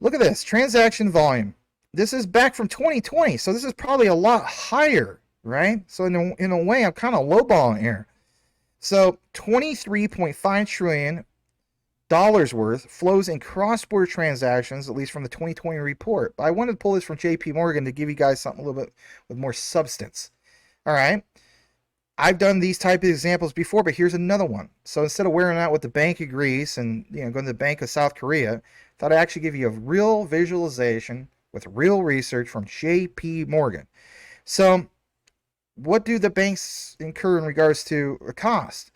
Look at this, transaction volume. This is back from 2020, so this is probably a lot higher, right? So in a way, I'm kind of lowballing here. So 23.5 trillion worth flows in cross-border transactions, at least from the 2020 report. But I wanted to pull this from JP Morgan to give you guys something a little bit with more substance. All right. I've done these type of examples before, but here's another one. So instead of wearing out with the Bank of Greece and going to the Bank of South Korea, I thought I'd actually give you a real visualization with real research from JP Morgan. So what do the banks incur in regards to a cost?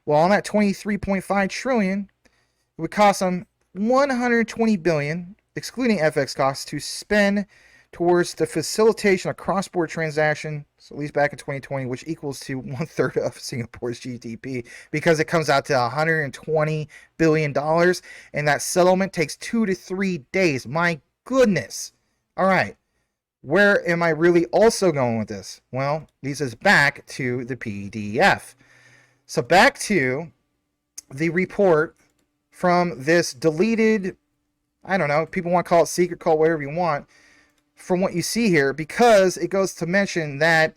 Well, on that 23.5 trillion, it would cost them 120 billion, excluding FX costs, to spend towards the facilitation of cross-border transaction, so at least back in 2020, which equals to 1/3 of Singapore's GDP, because it comes out to $120 billion, and that settlement takes 2 to 3 days. My goodness. All right. Where am I really also going with this? Well, leads us back to the PDF. So back to the report from this deleted, I don't know, people want to call it secret, call it whatever you want, from what you see here, because it goes to mention that,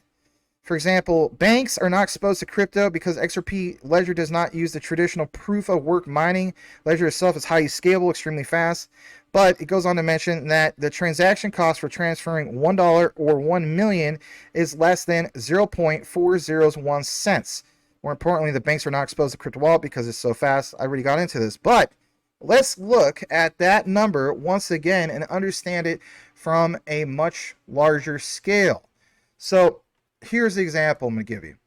for example, banks are not exposed to crypto because XRP Ledger does not use the traditional proof of work mining. Ledger itself is highly scalable, extremely fast. But it goes on to mention that the transaction cost for transferring $1 or 1 million is less than 0.401 cents. More importantly, the banks are not exposed to crypto wallet because it's so fast. I already got into this. But let's look at that number once again and understand it from a much larger scale. So here's the example I'm going to give you.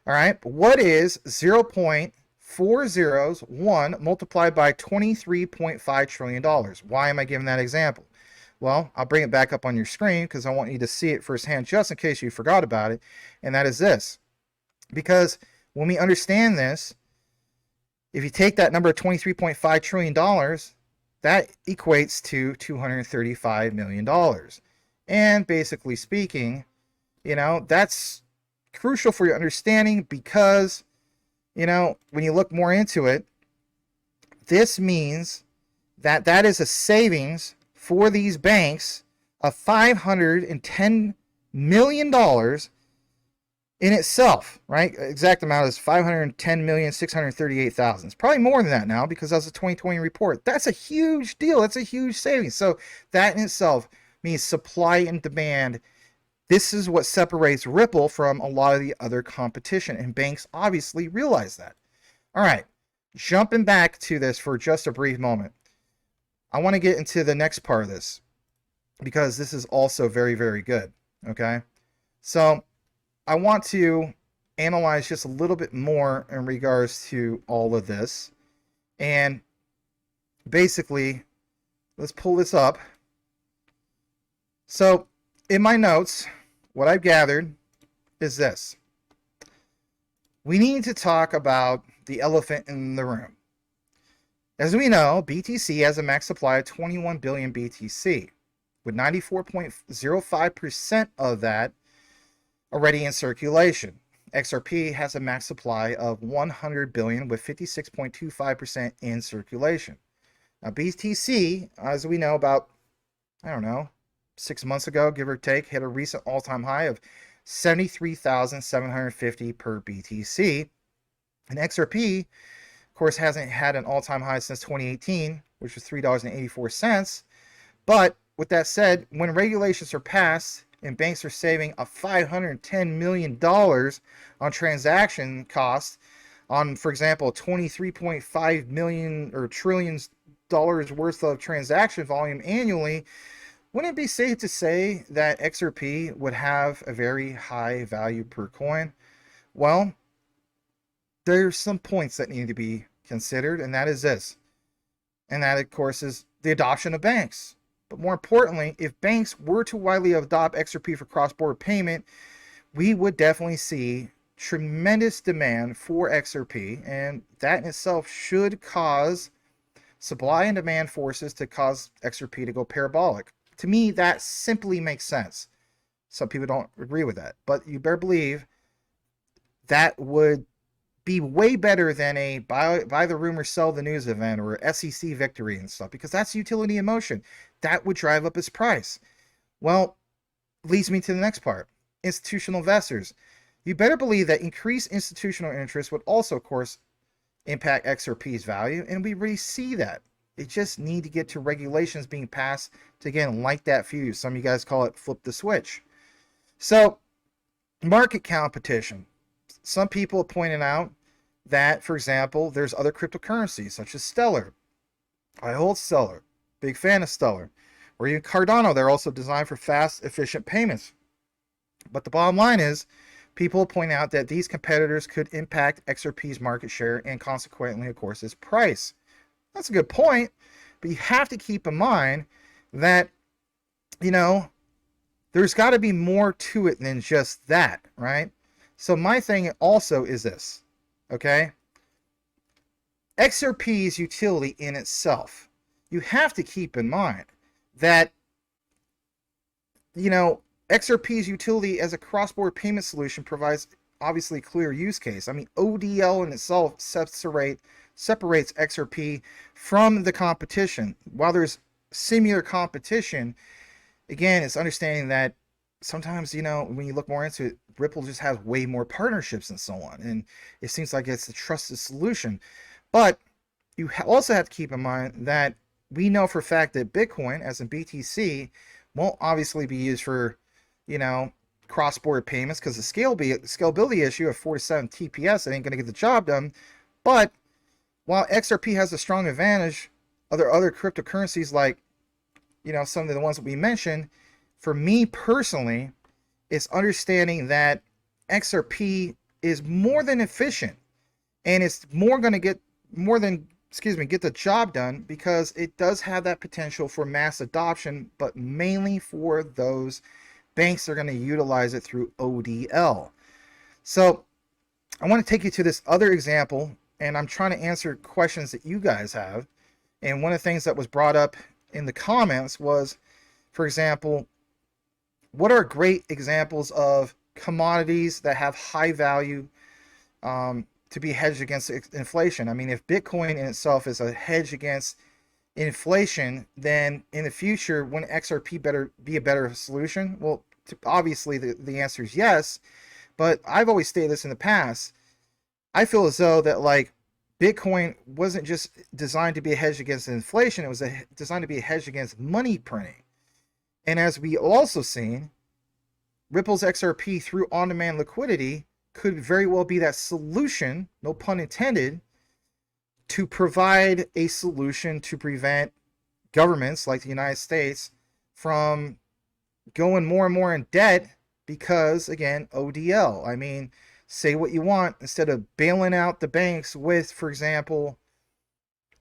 All right, what is 0.401 multiplied by $23.5 trillion? Why am I giving that example? Well, I'll bring it back up on your screen because I want you to see it firsthand just in case you forgot about it, and that is this. Because when we understand this, if you take that number of $23.5 trillion, that equates to $235 million. And basically speaking, that's crucial for your understanding because, when you look more into it, this means that that is a savings for these banks of $510 million in itself, right? Exact amount is 510,638,000. It's probably more than that now because that's a 2020 report. That's a huge deal. That's a huge savings. So that in itself means supply and demand. This is what separates Ripple from a lot of the other competition, and banks obviously realize that. All right, jumping back to this for just a brief moment. I want to get into the next part of this because this is also very, very good, okay? So I want to analyze just a little bit more in regards to all of this. And basically, let's pull this up. So in my notes, what I've gathered is this. We need to talk about the elephant in the room. As we know, BTC has a max supply of 21 billion BTC, with 94.05% of that already in circulation. XRP has a max supply of 100 billion with 56.25% in circulation. Now BTC, as we know, about, 6 months ago, give or take, hit a recent all-time high of 73,750 per BTC. And XRP, of course, hasn't had an all-time high since 2018, which was $3.84. But with that said, when regulations are passed and banks are saving a $510 million on transaction costs on, for example, 23.5 million or trillions dollars worth of transaction volume annually, wouldn't it be safe to say that XRP would have a very high value per coin? Well, there's some points that need to be considered, and that is this. And that, of course, is the adoption of banks. But more importantly, if banks were to widely adopt XRP for cross-border payment, we would definitely see tremendous demand for XRP, and that in itself should cause supply and demand forces to cause XRP to go parabolic. To me, that simply makes sense. Some people don't agree with that, but you better believe that would be way better than a buy the rumor, sell the news event or SEC victory and stuff, because that's utility in motion. That would drive up its price. Well, leads me to the next part. Institutional investors. You better believe that increased institutional interest would also, of course, impact XRP's value, and we really see that. It just need to get to regulations being passed to, again, light that fuse. Some of you guys call it flip the switch. So, market competition. Some people have pointed out that, for example, there's other cryptocurrencies such as Stellar. I hold Stellar, big fan of Stellar. Or even Cardano, they're also designed for fast, efficient payments. But the bottom line is, people point out that these competitors could impact XRP's market share and consequently, of course, its price. That's a good point, but you have to keep in mind that, you know, there's got to be more to it than just that, right? So my thing also is this, okay? XRP's utility in itself, you have to keep in mind that, you know, XRP's utility as a cross-border payment solution provides obviously clear use case. I mean, ODL in itself separates XRP from the competition. While there's similar competition, again, it's understanding that sometimes, you know, when you look more into it, Ripple just has way more partnerships and so on. And it seems like it's a trusted solution. But you also have to keep in mind that we know for a fact that Bitcoin, as in BTC, won't obviously be used for, you know, cross-border payments because the scalability issue of 4 to 7 TPS, it ain't going to get the job done. But while XRP has a strong advantage, other cryptocurrencies like, you know, some of the ones that we mentioned, for me personally, it's understanding that XRP is more than efficient, and it's get the job done because it does have that potential for mass adoption, but mainly for those banks that are going to utilize it through ODL. So I want to take you to this other example, and I'm trying to answer questions that you guys have. And one of the things that was brought up in the comments was, for example, what are great examples of commodities that have high value to be hedged against inflation? I mean, if Bitcoin in itself is a hedge against inflation, then in the future, wouldn't XRP better be a better solution? Well, obviously the answer is yes, but I've always stated this in the past. I feel as though that, like, Bitcoin wasn't just designed to be a hedge against inflation, it was designed to be a hedge against money printing. And as we also seen, Ripple's XRP through on-demand liquidity could very well be that solution, no pun intended, to provide a solution to prevent governments like the United States from going more and more in debt because, again, ODL. I mean, say what you want, instead of bailing out the banks with, for example,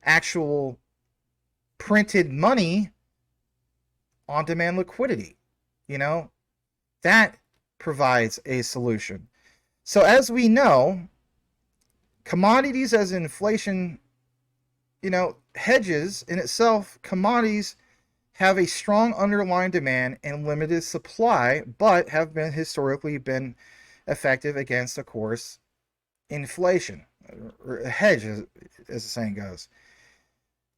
actual printed money, on-demand liquidity, you know, that provides a solution. So as we know, commodities as inflation, you know, hedges in itself, commodities have a strong underlying demand and limited supply, but have been historically been effective against, of course, inflation, or a hedge, as the saying goes.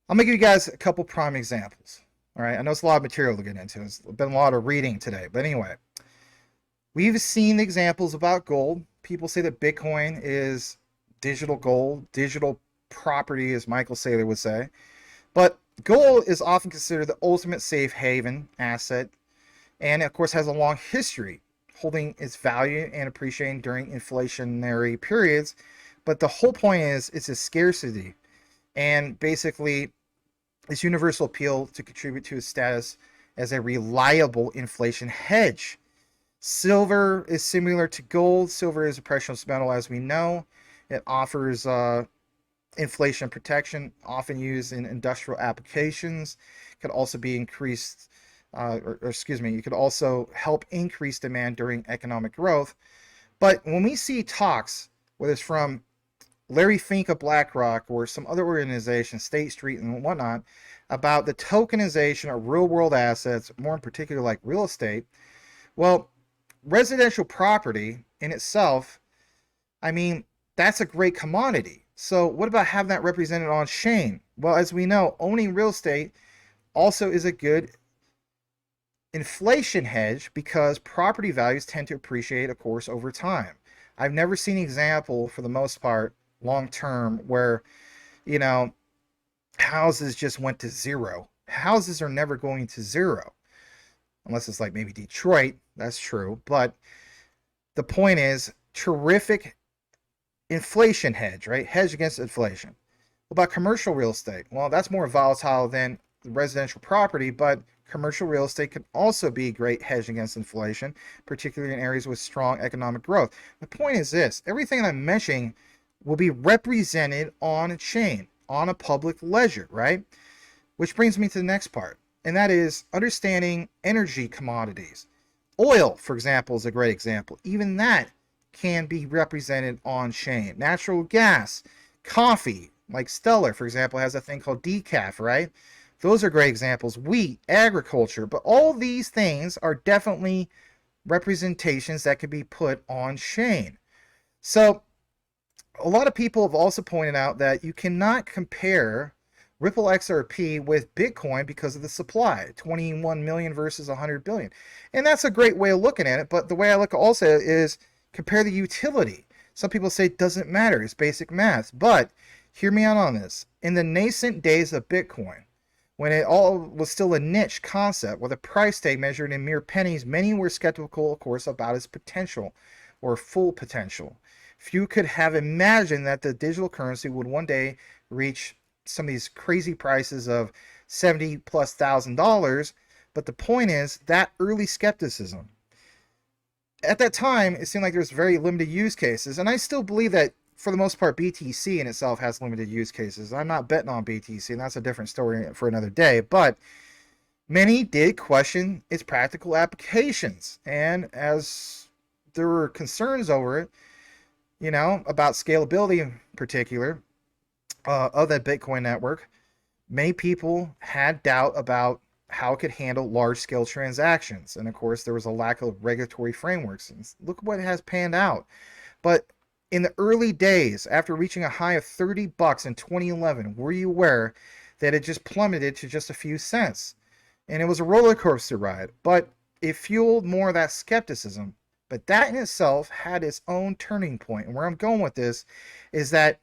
I'm gonna give you guys a couple prime examples. All right, I know it's a lot of material to get into. It's been a lot of reading today, but anyway, we've seen examples about gold. People say that Bitcoin is digital gold, digital property, as Michael Saylor would say. But gold is often considered the ultimate safe haven asset, and of course has a long history holding its value and appreciating during inflationary periods. But the whole point is it's a scarcity, and basically its universal appeal to contribute to its status as a reliable inflation hedge. Silver is similar to gold. Silver is a precious metal, as we know. It offers inflation protection, often used in industrial applications. It could also be increased, you could also help increase demand during economic growth. But when we see talks, whether it's from Larry Fink of BlackRock or some other organization, State Street and whatnot, about the tokenization of real-world assets, more in particular like real estate, well, residential property in itself, I mean, that's a great commodity. So what about having that represented on chain? Well, as we know, owning real estate also is a good inflation hedge because property values tend to appreciate, of course, over time. I've never seen an example, for the most part, long term where, you know, houses just went to zero. Houses are never going to zero unless it's like maybe Detroit. That's true. But the point is, terrific inflation hedge, right? Hedge against inflation. What about commercial real estate? Well, that's more volatile than residential property, but commercial real estate can also be a great hedge against inflation, particularly in areas with strong economic growth. The point is this: everything I'm mentioning will be represented on a chain, on a public ledger, right? Which brings me to the next part, and that is understanding energy commodities. Oil, for example, is a great example. Even that can be represented on chain. Natural gas, coffee, like Stellar, for example, has a thing called decaf, right? Those are great examples. Wheat, agriculture, but all these things are definitely representations that can be put on chain. So a lot of people have also pointed out that you cannot compare Ripple XRP with Bitcoin because of the supply, 21 million versus 100 billion. And that's a great way of looking at it, but the way I look also is compare the utility. Some people say it doesn't matter, it's basic math, but hear me out on this. In the nascent days of Bitcoin, when it all was still a niche concept with a price tag measured in mere pennies, many were skeptical, of course, about its potential or full potential. Few could have imagined that the digital currency would one day reach some of these crazy prices of $70,000+. But the point is that early skepticism. At that time, it seemed like there was very limited use cases, and I still believe that for the most part, BTC in itself has limited use cases. I'm not betting on BTC, and that's a different story for another day. But many did question its practical applications, and as there were concerns over it, you know, about scalability in particular of that Bitcoin network, many people had doubt about how it could handle large-scale transactions. And of course, there was a lack of regulatory frameworks. And look what has panned out. But in the early days, after reaching a high of $30 in 2011, were you aware that it just plummeted to just a few cents? And it was a roller coaster ride, but it fueled more of that skepticism. But that in itself had its own turning point. And where I'm going with this is that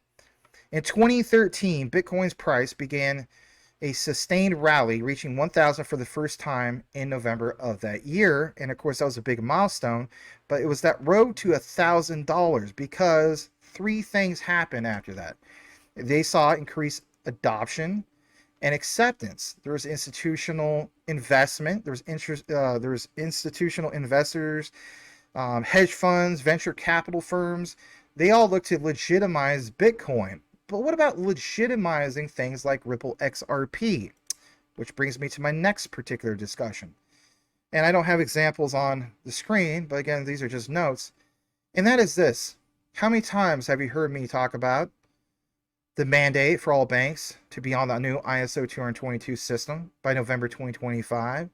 in 2013, Bitcoin's price began a sustained rally, reaching 1,000 for the first time in November of that year. And of course, that was a big milestone. But it was that road to $1,000 because three things happened after that. They saw increased adoption and acceptance. There was institutional investment. There was institutional investors, hedge funds, venture capital firms. They all looked to legitimize Bitcoin. But what about legitimizing things like Ripple XRP? Which brings me to my next particular discussion. And I don't have examples on the screen, but again, these are just notes. And that is this. How many times have you heard me talk about the mandate for all banks to be on the new ISO 222 system by November 2025?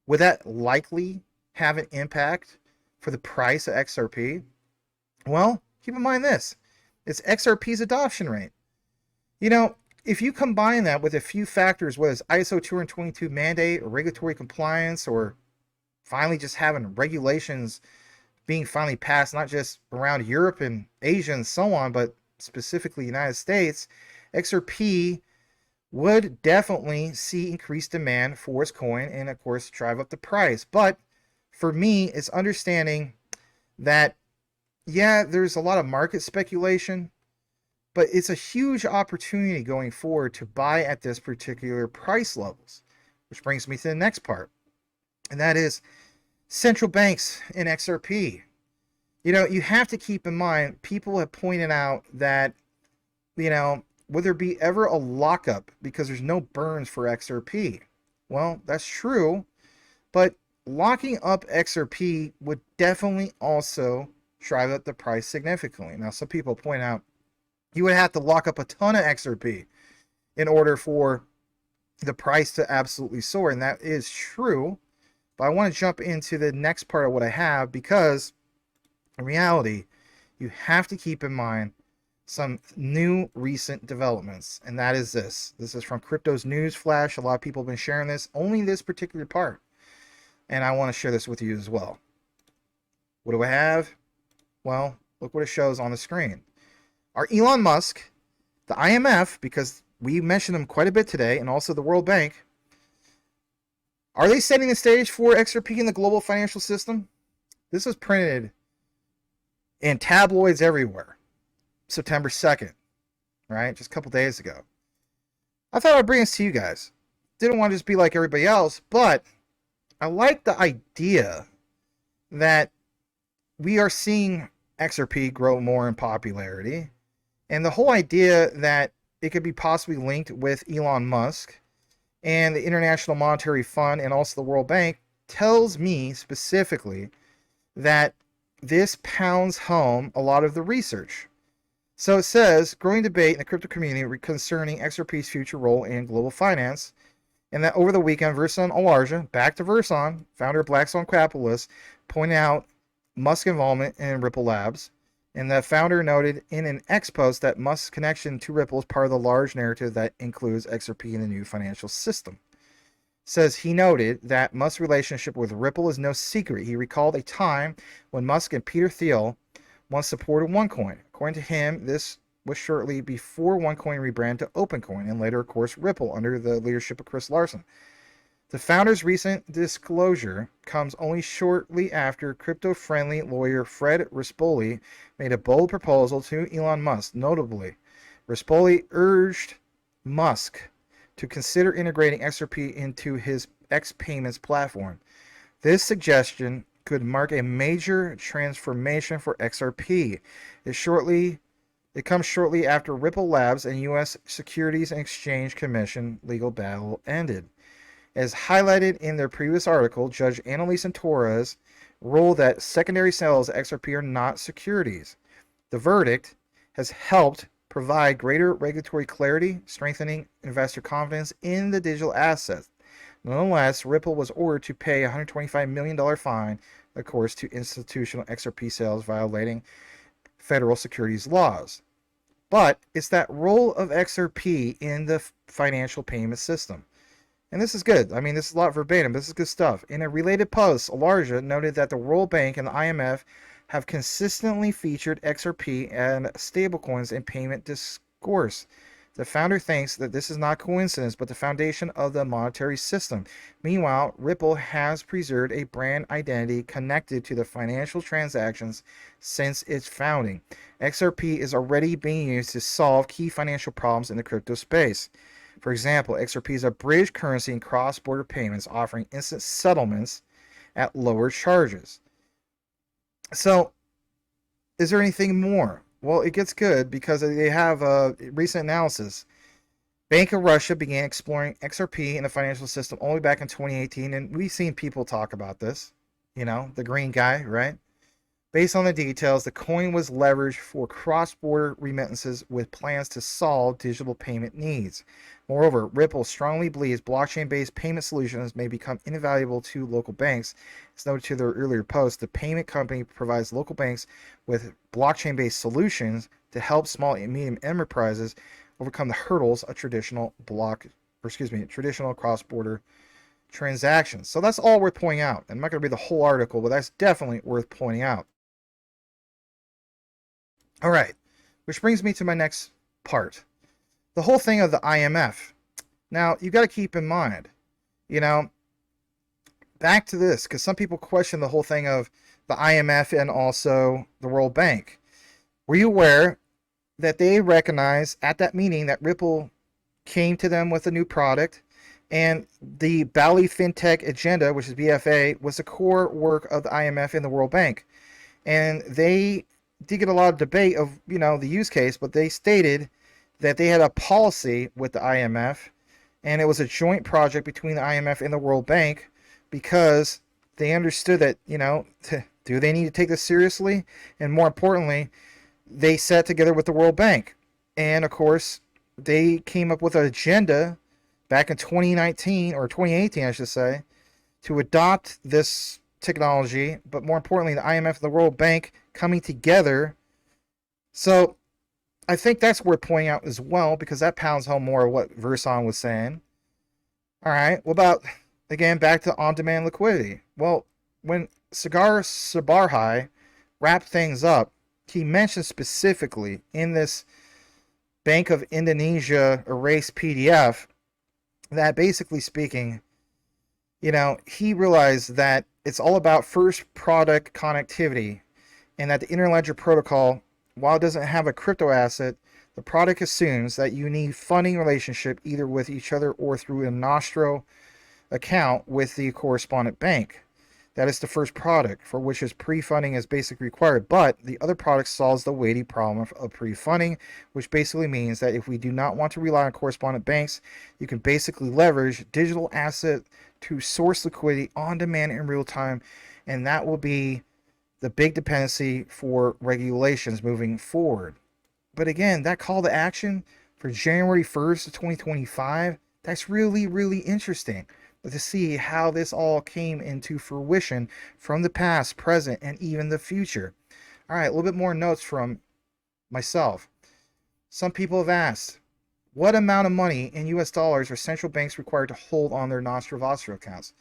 Would that likely have an impact for the price of XRP? Well, keep in mind this. It's XRP's adoption rate. You know, if you combine that with a few factors, whether it's ISO 222 mandate or regulatory compliance, or finally just having regulations being finally passed, not just around Europe and Asia and so on, but specifically United States, XRP would definitely see increased demand for its coin and, of course, drive up the price. But for me, it's understanding that yeah, there's a lot of market speculation, but it's a huge opportunity going forward to buy at this particular price levels, which brings me to the next part, and that is central banks in XRP. You know, you have to keep in mind, people have pointed out that, you know, would there be ever a lockup because there's no burns for XRP? Well, that's true, but locking up XRP would definitely also drive up the price significantly. Now, some people point out you would have to lock up a ton of XRP in order for the price to absolutely soar, and that is true. But I want to jump into the next part of what I have, because in reality, you have to keep in mind some new recent developments, and that is this. This is from Crypto's News Flash. A lot of people have been sharing this, only this particular part, and I want to share this with you as well. What do I have? Well, look what it shows on the screen. Are Elon Musk, the IMF, because we mentioned them quite a bit today, and also the World Bank, are they setting the stage for XRP in the global financial system? This was printed in tabloids everywhere, September 2nd, right? Just a couple days ago. I thought I'd bring this to you guys. Didn't want to just be like everybody else, but I like the idea that we are seeing XRP grow more in popularity, and the whole idea that it could be possibly linked with Elon Musk and the International Monetary Fund and also the World Bank tells me specifically that this pounds home a lot of the research. So it says, growing debate in the crypto community concerning XRP's future role in global finance, and that over the weekend, Versan Aljarrah, back to Versan, founder of Black Swan Capitalists, pointed out Musk's involvement in Ripple Labs, and the founder noted in an X post that Musk's connection to Ripple is part of the large narrative that includes XRP in the new financial system. Says he noted that Musk's relationship with Ripple is no secret. He recalled a time when Musk and Peter Thiel once supported OneCoin. According to him, this was shortly before OneCoin rebranded to OpenCoin, and later, of course, Ripple under the leadership of Chris Larsen. The founder's recent disclosure comes only shortly after crypto-friendly lawyer Fred Rispoli made a bold proposal to Elon Musk. Notably, Rispoli urged Musk to consider integrating XRP into his X payments platform. This suggestion could mark a major transformation for XRP. It comes shortly after Ripple Labs and U.S. Securities and Exchange Commission legal battle ended. As highlighted in their previous article, Judge Annalisa Torres ruled that secondary sales of XRP are not securities. The verdict has helped provide greater regulatory clarity, strengthening investor confidence in the digital assets. Nonetheless, Ripple was ordered to pay a $125 million fine, of course, to institutional XRP sales violating federal securities laws. But it's that role of XRP in the financial payment system. And this is good. I mean, this is a lot verbatim, but this is good stuff. In a related post, Aljarrah noted that the World Bank and the IMF have consistently featured XRP and stablecoins in payment discourse. The founder thinks that this is not coincidence, but the foundation of the monetary system. Meanwhile, Ripple has preserved a brand identity connected to the financial transactions since its founding. XRP is already being used to solve key financial problems in the crypto space. For example, XRP is a bridge currency in cross-border payments, offering instant settlements at lower charges. So, is there anything more? Well, it gets good because they have a recent analysis. Bank of Russia began exploring XRP in the financial system only back in 2018, and we've seen people talk about this. You know, the green guy, right? Based on the details, the coin was leveraged for cross-border remittances with plans to solve digital payment needs. Moreover, Ripple strongly believes blockchain-based payment solutions may become invaluable to local banks. As noted to their earlier post, the payment company provides local banks with blockchain-based solutions to help small and medium enterprises overcome the hurdles of traditional cross-border transactions. So that's all worth pointing out. I'm not going to read the whole article, but that's definitely worth pointing out. All right, which brings me to my next part. The whole thing of the IMF. Now, you got to keep in mind, back to this, because some people question the whole thing of the IMF and also the World Bank. Were you aware that they recognized at that meeting that Ripple came to them with a new product, and the Bali FinTech Agenda, which is BFA, was the core work of the IMF and the World Bank? And they did get a lot of debate of, the use case, but they stated that they had a policy with the IMF, and it was a joint project between the IMF and the World Bank because they understood that, do they need to take this seriously? And more importantly, they sat together with the World Bank. And of course, they came up with an agenda back in 2019, or 2018, I should say, to adopt this technology, but more importantly, the IMF and the World Bank coming together. So I think that's worth pointing out as well, because that pounds home more of what Versan was saying. All right, what about, again, back to on-demand liquidity? Well, when Sagar Sabharhai wrapped things up, he mentioned specifically in this Bank of Indonesia erased PDF that basically speaking, he realized that it's all about first product connectivity, and that the interledger protocol, while it doesn't have a crypto asset, the product assumes that you need funding relationship either with each other or through a Nostro account with the correspondent bank. That is the first product, for which is pre-funding is basically required. But the other product solves the weighty problem of pre-funding, which basically means that if we do not want to rely on correspondent banks, you can basically leverage digital asset to source liquidity on demand in real time, and that will be the big dependency for regulations moving forward. But again, that call to action for January 1st of 2025, that's really, really interesting to see how this all came into fruition from the past, present, and even the future. All right, a little bit more notes from myself. Some people have asked, what amount of money in US dollars are central banks required to hold on their Nostro Vostro accounts?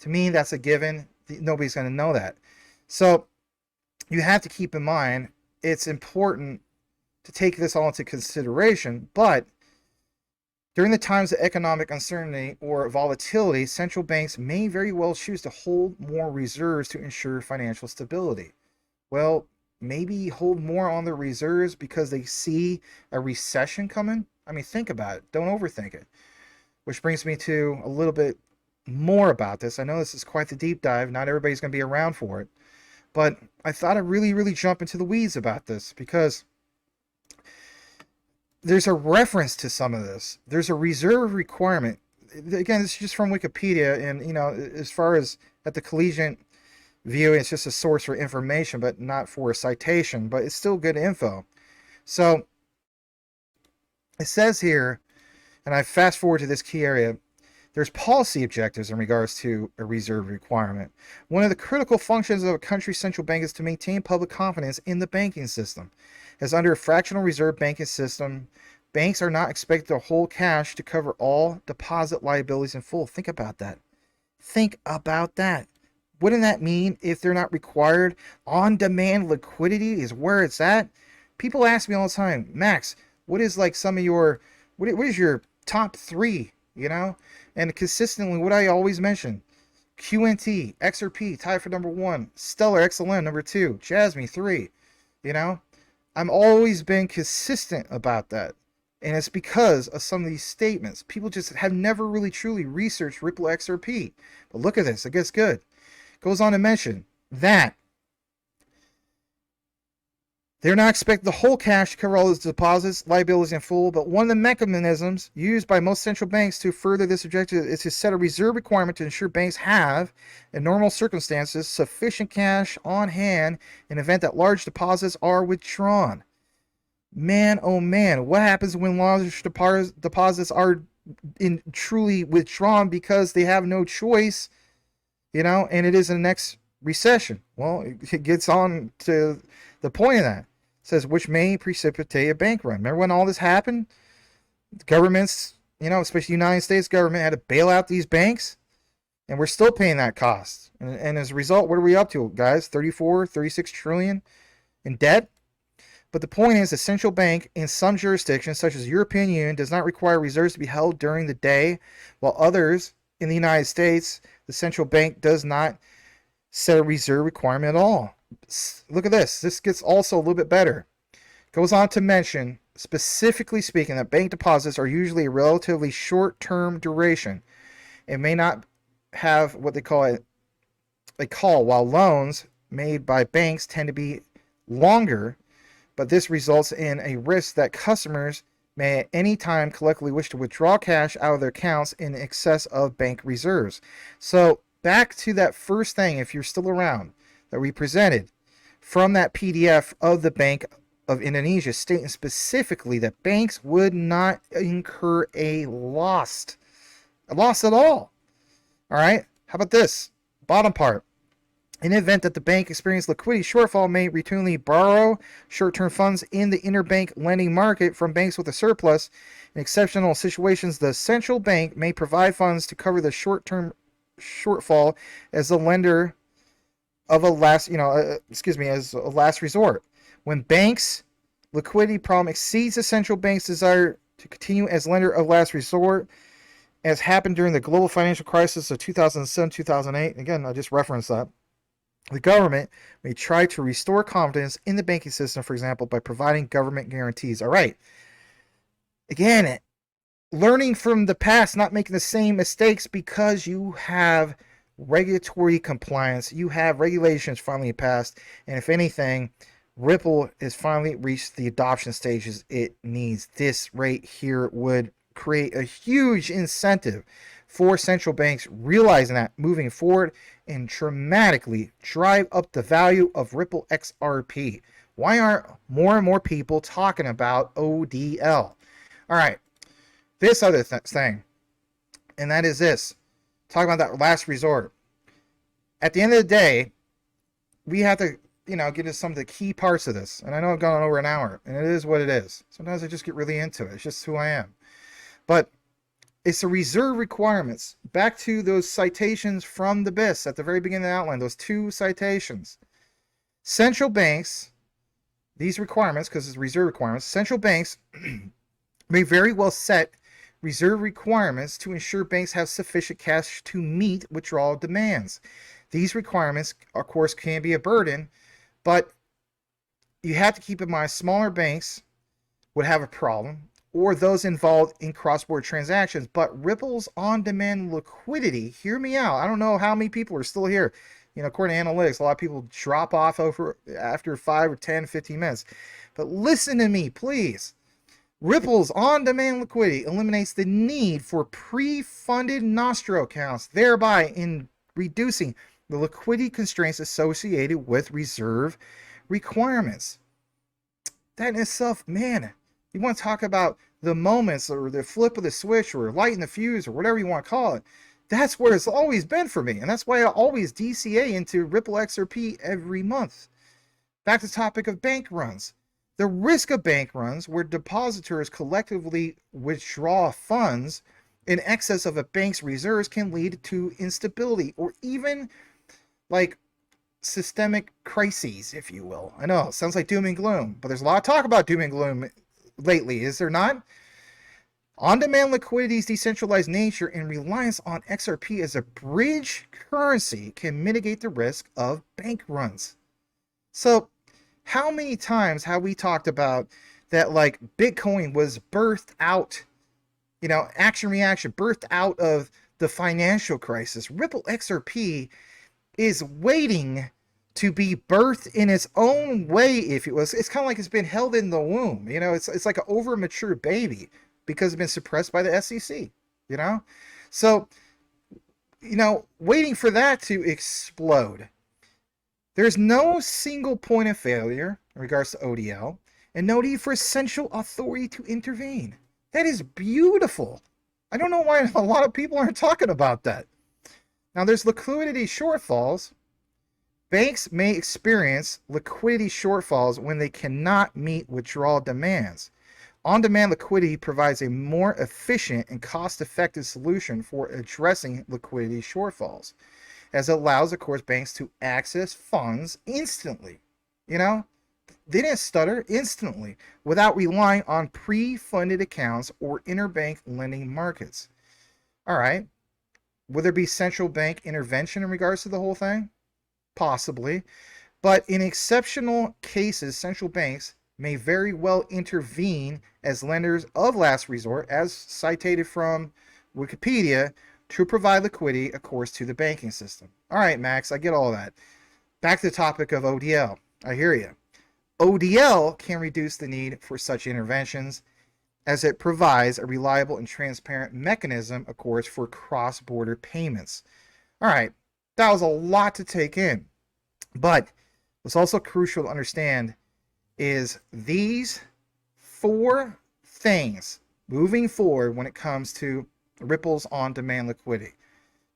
To me, that's a given. Nobody's going to know that. So you have to keep in mind, it's important to take this all into consideration, but during the times of economic uncertainty or volatility, central banks may very well choose to hold more reserves to ensure financial stability. Well, maybe hold more on their reserves because they see a recession coming. I mean, think about it. Don't overthink it. Which brings me to a little bit more about this. I know this is quite the deep dive. Not everybody's going to be around for it. But I thought I'd really, really jump into the weeds about this because there's a reference to some of this. There's a reserve requirement. Again, this is just from Wikipedia, and as far as at the collegiate view, it's just a source for information, but not for a citation. But it's still good info. So it says here, and I fast forward to this key area. There's policy objectives in regards to a reserve requirement. One of the critical functions of a country's central bank is to maintain public confidence in the banking system. As under a fractional reserve banking system, banks are not expected to hold cash to cover all deposit liabilities in full. Think about that. Think about that. Wouldn't that mean if they're not required, on-demand liquidity is where it's at? People ask me all the time, Max, what is like some of your, what is your top three, And consistently, what I always mention, QNT, XRP, tied for number 1, Stellar, XLM, number 2, Jasmine, 3, I'm always been consistent about that. And it's because of some of these statements. People just have never really truly researched Ripple XRP. But look at this, it gets good. Goes on to mention that they're not expected to hold cash to cover all those deposits, liabilities in full, but one of the mechanisms used by most central banks to further this objective is to set a reserve requirement to ensure banks have, in normal circumstances, sufficient cash on hand in the event that large deposits are withdrawn. Man, oh man, what happens when large deposits are truly withdrawn because they have no choice, and it is the next recession? Well, it gets on to the point of that. Says which may precipitate a bank run. Remember when all this happened? The governments, especially the United States government, had to bail out these banks, and we're still paying that cost. And as a result, what are we up to, guys? 34, 36 trillion in debt. But the point is, the central bank in some jurisdictions, such as the European Union, does not require reserves to be held during the day, while others in the United States, the central bank does not set a reserve requirement at all. Look at this. This gets also a little bit better. Goes on to mention, specifically speaking, that bank deposits are usually a relatively short-term duration and may not have what they call while loans made by banks tend to be longer, but this results in a risk that customers may at any time collectively wish to withdraw cash out of their accounts in excess of bank reserves. So back to that first thing, if you're still around, that we presented from that PDF of the Bank of Indonesia, stating specifically that banks would not incur a loss at all. All right, how about this? Bottom part. In the event that the bank experiences liquidity shortfall, may routinely borrow short-term funds in the interbank lending market from banks with a surplus. In exceptional situations, the central bank may provide funds to cover the short-term shortfall as a lender of a last, as a last resort. When banks' liquidity problem exceeds the central bank's desire to continue as lender of last resort, as happened during the global financial crisis of 2007-2008, again, I just referenced that, the government may try to restore confidence in the banking system, for example, by providing government guarantees. All right. Again, learning from the past, not making the same mistakes, because you have regulatory compliance, you have regulations finally passed, and if anything, Ripple has finally reached the adoption stages it needs. This right here would create a huge incentive for central banks realizing that moving forward and dramatically drive up the value of Ripple XRP. Why aren't more and more people talking about ODL? All right, this other thing, and that is this. Talking about that last resort. At the end of the day, we have to, get into some of the key parts of this. And I know I've gone on over an hour, and it is what it is. Sometimes I just get really into it. It's just who I am. But it's the reserve requirements. Back to those citations from the BIS at the very beginning of the outline, those 2 citations. Central banks, these requirements, because it's reserve requirements, central banks may very well set reserve requirements to ensure banks have sufficient cash to meet withdrawal demands. These requirements, of course, can be a burden, but you have to keep in mind smaller banks would have a problem, or those involved in cross-border transactions. But Ripple's on-demand liquidity, hear me out. I don't know how many people are still here. According to analytics, a lot of people drop off after 5 or 10, 15 minutes. But listen to me, please. Ripple's on-demand liquidity eliminates the need for pre-funded Nostro accounts, thereby in reducing the liquidity constraints associated with reserve requirements. That in itself, man, you want to talk about the moments or the flip of the switch or lighting the fuse or whatever you want to call it. That's where it's always been for me. And that's why I always DCA into Ripple XRP every month. Back to the topic of bank runs. The risk of bank runs where depositors collectively withdraw funds in excess of a bank's reserves can lead to instability or even like systemic crises, if you will. I know, it sounds like doom and gloom, but there's a lot of talk about doom and gloom lately, is there not? On-demand liquidity's decentralized nature and reliance on XRP as a bridge currency can mitigate the risk of bank runs. So, how many times have we talked about that, like, Bitcoin was birthed out, action reaction, birthed out of the financial crisis? Ripple XRP is waiting to be birthed in its own way, if it was. It's kind of like it's been held in the womb. It's like an over-mature baby because it's been suppressed by the SEC, So, waiting for that to explode. There's no single point of failure in regards to ODL and no need for central authority to intervene. That is beautiful. I don't know why a lot of people aren't talking about that. Now, there's liquidity shortfalls. Banks may experience liquidity shortfalls when they cannot meet withdrawal demands. On-demand liquidity provides a more efficient and cost-effective solution for addressing liquidity shortfalls, as it allows, of course, banks to access funds instantly. They didn't stutter, instantly, without relying on pre-funded accounts or interbank lending markets. All right. Would there be central bank intervention in regards to the whole thing? Possibly. But in exceptional cases, central banks may very well intervene as lenders of last resort, as cited from Wikipedia, to provide liquidity, of course, to the banking system. All right, Max, I get all that. Back to the topic of ODL. I hear you. ODL can reduce the need for such interventions as it provides a reliable and transparent mechanism, of course, for cross-border payments. All right, that was a lot to take in. But what's also crucial to understand is these 4 things moving forward when it comes to Ripple's on-demand liquidity.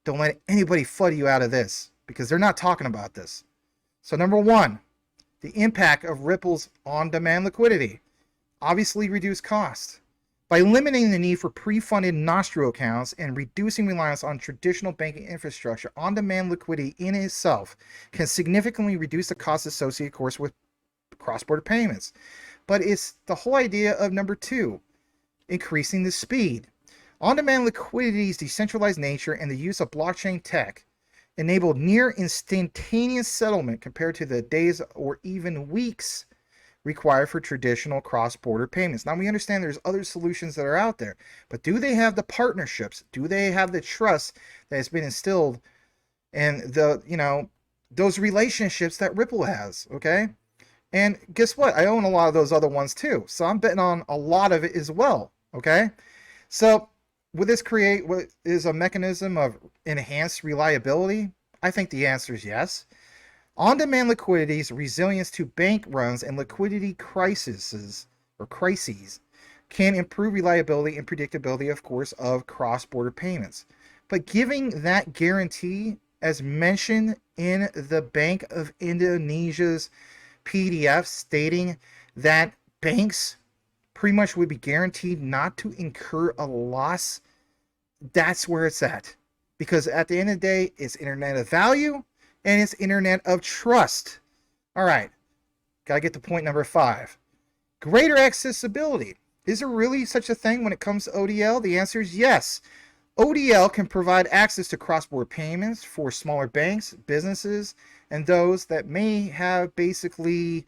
Don't let anybody flood you out of this because they're not talking about this. So number 1, the impact of Ripple's on-demand liquidity. Obviously reduce cost. By eliminating the need for pre-funded Nostro accounts and reducing reliance on traditional banking infrastructure, on-demand liquidity in itself can significantly reduce the costs associated, of course, with cross-border payments. But it's the whole idea of number 2, increasing the speed. On-demand liquidity's decentralized nature and the use of blockchain tech enabled near instantaneous settlement compared to the days or even weeks required for traditional cross-border payments. Now we understand there's other solutions that are out there, but do they have the partnerships? Do they have the trust that has been instilled and those relationships that Ripple has? Okay. And guess what? I own a lot of those other ones too. So I'm betting on a lot of it as well. Okay. So would this create what is a mechanism of enhanced reliability? I think the answer is yes. On-demand liquidity's resilience to bank runs and liquidity crises can improve reliability and predictability, of course, of cross-border payments. But giving that guarantee, as mentioned in the Bank of Indonesia's PDF, stating that banks pretty much would be guaranteed not to incur a loss, that's where it's at. Because at the end of the day, it's internet of value and it's internet of trust. All right, gotta get to point number 5. Greater accessibility. Is there really such a thing when it comes to ODL? The answer is yes. ODL can provide access to cross-border payments for smaller banks, businesses, and those that may have basically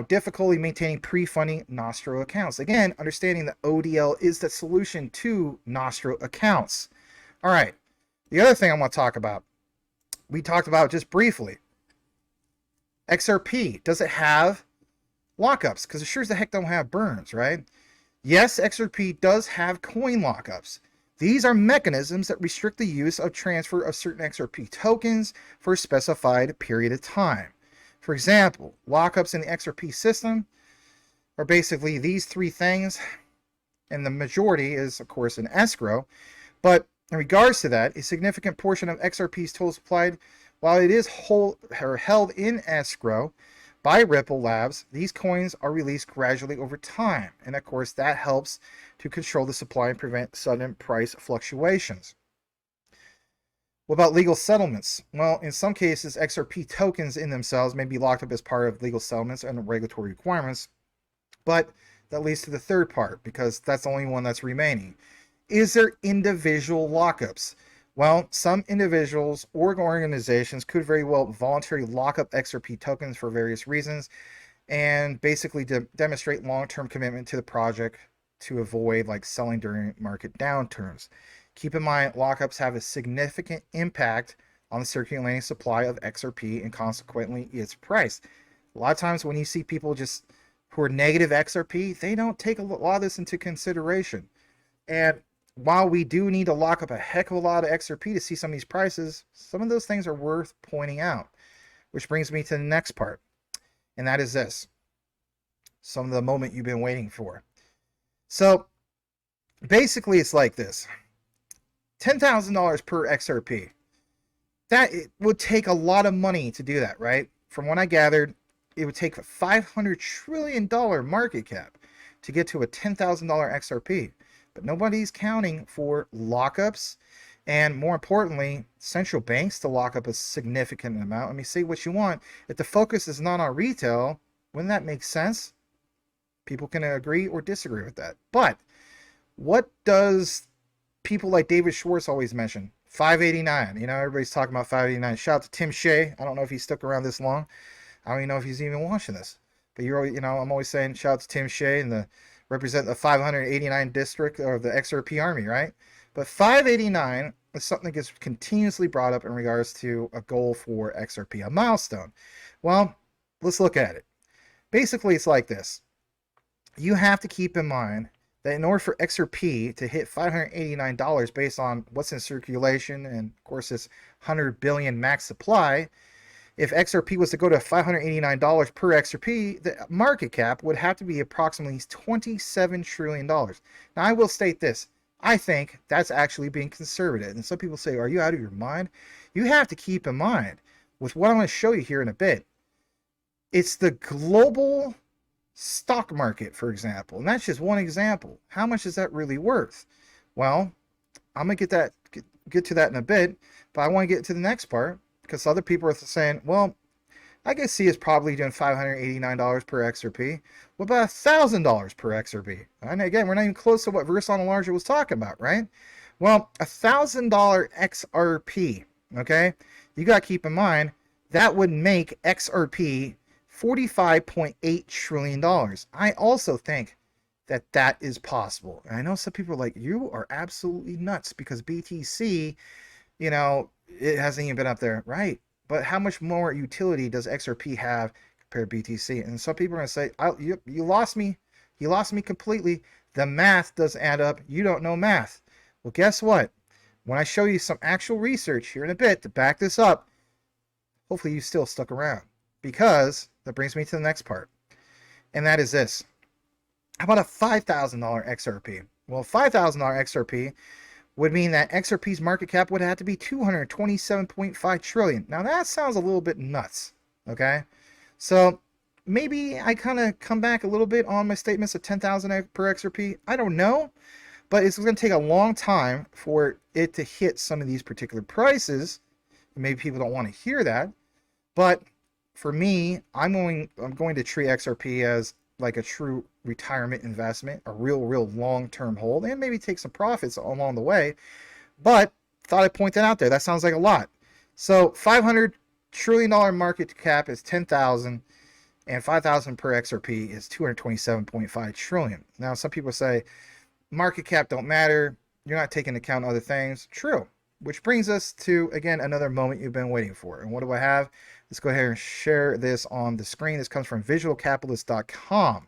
difficulty maintaining pre-funding Nostro accounts. Again, understanding that ODL is the solution to Nostro accounts. All right, the other thing I want to talk about, we talked about just briefly, XRP. Does it have lockups? Because it sure as the heck don't have burns, right? Yes, XRP does have coin lockups. These are mechanisms that restrict the use of transfer of certain XRP tokens for a specified period of time. For example, lockups in the XRP system are basically these 3 things, and the majority is, of course, in escrow. But in regards to that, a significant portion of XRP's total supply, while it is held in escrow by Ripple Labs, these coins are released gradually over time. And of course, that helps to control the supply and prevent sudden price fluctuations. What about legal settlements? Well, in some cases, XRP tokens in themselves may be locked up as part of legal settlements and regulatory requirements, but that leads to the third part, because that's the only one that's remaining. Is there individual lockups? Well, some individuals or organizations could very well voluntarily lock up XRP tokens for various reasons and basically demonstrate long-term commitment to the project to avoid selling during market downturns. Keep in mind, lockups have a significant impact on the circulating supply of XRP and consequently its price. A lot of times when you see people who are negative XRP, they don't take a lot of this into consideration. And while we do need to lock up a heck of a lot of XRP to see some of these prices, some of those things are worth pointing out. Which brings me to the next part, and that is this. Some of the moment you've been waiting for. So basically it's like this. $10,000 per XRP. That it would take a lot of money to do that, right? From what I gathered, it would take a $500 trillion market cap to get to a $10,000 XRP. But nobody's counting for lockups and, more importantly, central banks to lock up a significant amount. I mean, say what you want. If the focus is not on retail, wouldn't that make sense? People can agree or disagree with that. But what does people like David Schwartz always mention? 589. Everybody's talking about 589. Shout out to Tim Shea. I don't know if he stuck around this long. I don't even know if he's even watching this. But I'm always saying shout out to Tim Shea and represent the 589 district of the XRP army, right? But 589 is something that gets continuously brought up in regards to a goal for XRP, a milestone. Well, let's look at it. Basically, it's like this. You have to keep in mind that in order for XRP to hit $589 based on what's in circulation and, of course, this 100 billion max supply, if XRP was to go to $589 per XRP, the market cap would have to be approximately $27 trillion. Now, I will state this. I think that's actually being conservative. And some people say, are you out of your mind? You have to keep in mind, with what I'm going to show you here in a bit, it's the global stock market, for example. And that's just one example. How much is that really worth? Well, I'm going to get to that in a bit, but I want to get to the next part. Because other people are saying, well, I could see it's probably doing $589 per XRP. What about $1,000 per XRP? And again, we're not even close to what Versan and Aljarrah was talking about, right? Well, $1,000 XRP, okay? You got to keep in mind, that would make XRP $45.8 trillion. I also think that that is possible. And I know some people are like, you are absolutely nuts because BTC, you know, it hasn't even been up there, right? But how much more utility does XRP have compared to BTC? And some people are going to say, you lost me. You lost me completely. The math doesn't add up. You don't know math. Well, guess what? When I show you some actual research here in a bit to back this up, hopefully you still stuck around. Because that brings me to the next part. And that is this. How about a $5,000 XRP? Well, $5,000 XRP would mean that XRP's market cap would have to be $227.5 trillion. Now that sounds a little bit nuts, okay? So maybe I kind of come back a little bit on my statements of 10,000 per XRP. I don't know, but it's going to take a long time for it to hit some of these particular prices. Maybe people don't want to hear that, but for me, I'm going to treat XRP as like a true retirement investment, a real long-term hold, and maybe take some profits along the way. But thought I'd point that out there. That sounds like a lot. So $500 trillion market cap is 10,000, and 5,000 per XRP is 227.5 trillion. Now, some people say market cap don't matter. You're not taking into account other things. True. Which brings us to, again, another moment you've been waiting for. And what do I have? Let's go ahead and share this on the screen. This comes from visualcapitalist.com.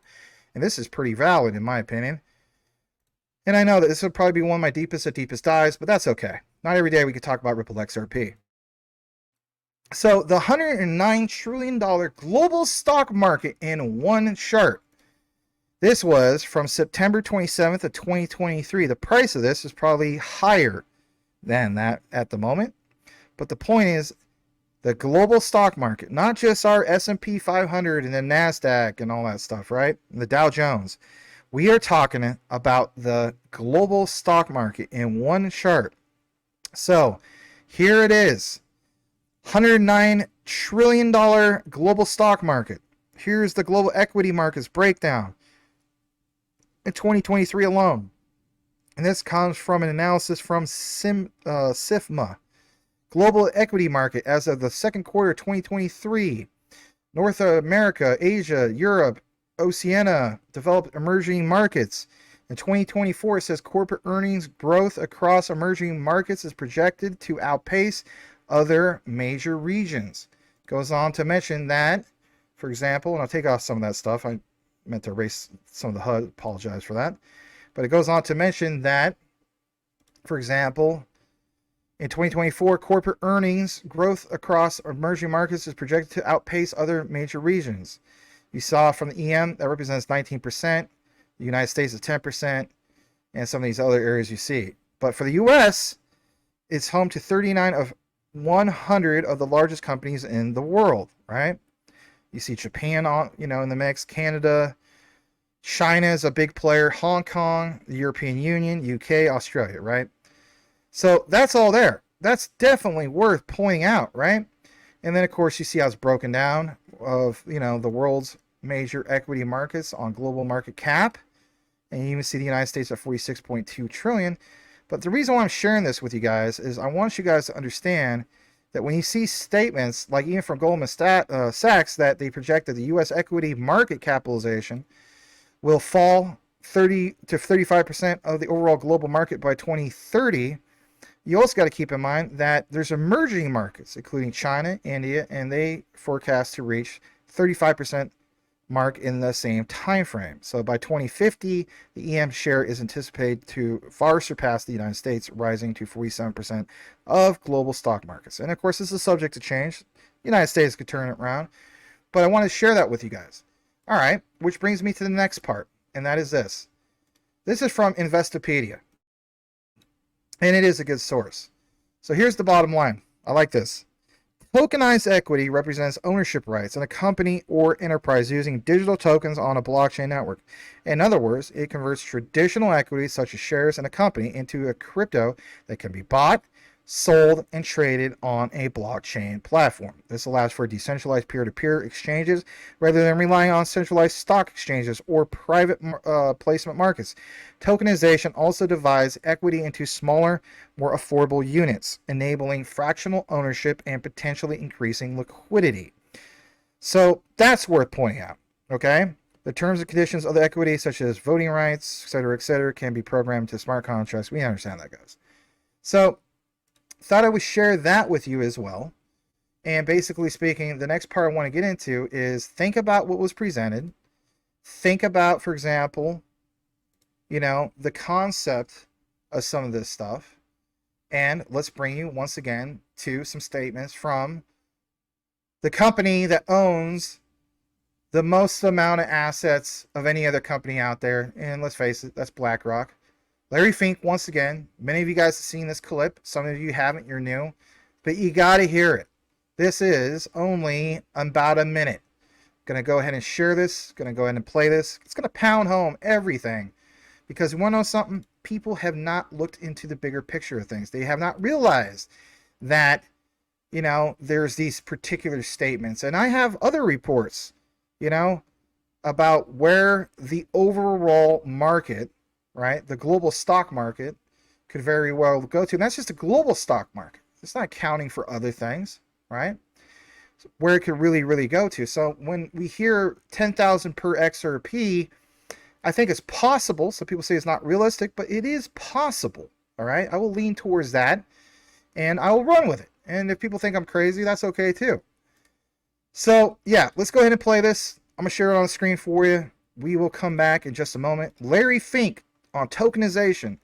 And this is pretty valid, in my opinion. And I know that this will probably be one of my deepest dives, but that's okay. Not every day we can talk about Ripple XRP. So the $109 trillion global stock market in one chart. This was from September 27th of 2023. The price of this is probably higher than that at the moment. But the point is, the global stock market, not just our S&P 500 and the NASDAQ and all that stuff, right? And the Dow Jones. We are talking about the global stock market in one chart. So here it is. $109 trillion global stock market. Here's the global equity markets breakdown in 2023 alone. And this comes from an analysis from SIFMA. Global equity market as of the second quarter 2023. North America, Asia, Europe, Oceania, developed emerging markets. In 2024, it says corporate earnings growth across emerging markets is projected to outpace other major regions. Goes on to mention that, for example, and I'll take off some of that stuff. I meant to erase some of the HUD. Apologize for that. But it goes on to mention that, for example, in 2024, corporate earnings growth across emerging markets is projected to outpace other major regions. You saw from the EM, that represents 19%. The United States is 10%. And some of these other areas you see. But for the U.S., it's home to 39 of 100 of the largest companies in the world, right? You see Japan on, in the mix, Canada, China is a big player, Hong Kong, the European Union, UK, Australia, right? So that's all there. That's definitely worth pointing out, right? And then, of course, you see how it's broken down of, the world's major equity markets on global market cap. And you even see the United States at 46.2 trillion. But the reason why I'm sharing this with you guys is I want you guys to understand that when you see statements, like even from Goldman Sachs, that they project that the U.S. equity market capitalization will fall 30 to 35% of the overall global market by 2030, you also got to keep in mind that there's emerging markets, including China, India, and they forecast to reach 35% mark in the same time frame. So by 2050, the EM share is anticipated to far surpass the United States, rising to 47% of global stock markets. And of course, this is subject to change. The United States could turn it around, but I want to share that with you guys. All right, which brings me to the next part, and that is this. This is from Investopedia, and it is a good source. So here's the bottom line. I like this. Tokenized equity represents ownership rights in a company or enterprise using digital tokens on a blockchain network. In other words, it converts traditional equities such as shares in a company into a crypto that can be bought, sold and traded on a blockchain platform. This allows for decentralized peer-to-peer exchanges rather than relying on centralized stock exchanges or private placement markets. Tokenization also divides equity into smaller, more affordable units, enabling fractional ownership and potentially increasing liquidity. So that's worth pointing out, okay? The terms and conditions of the equity, such as voting rights, etc., can be programmed to smart contracts. We understand that, guys. So thought I would share that with you as well. And basically speaking, the next part I want to get into is think about what was presented. Think about, for example, the concept of some of this stuff. And let's bring you once again to some statements from the company that owns the most amount of assets of any other company out there. And let's face it, that's BlackRock. Larry Fink, once again, many of you guys have seen this clip. Some of you haven't, you're new. But you got to hear it. This is only about a minute. Going to go ahead and share this. Going to go ahead and play this. It's going to pound home everything. Because you want to know something? People have not looked into the bigger picture of things. They have not realized that, there's these particular statements. And I have other reports, about where the overall market, right, the global stock market could very well go to. And that's just a global stock market. It's not accounting for other things, right? Where it could really, really go to. So when we hear 10,000 per XRP, I think it's possible. Some people say it's not realistic, but it is possible, all right? I will lean towards that, and I will run with it. And if people think I'm crazy, that's okay too. So, yeah, let's go ahead and play this. I'm going to share it on the screen for you. We will come back in just a moment. Larry Fink on tokenization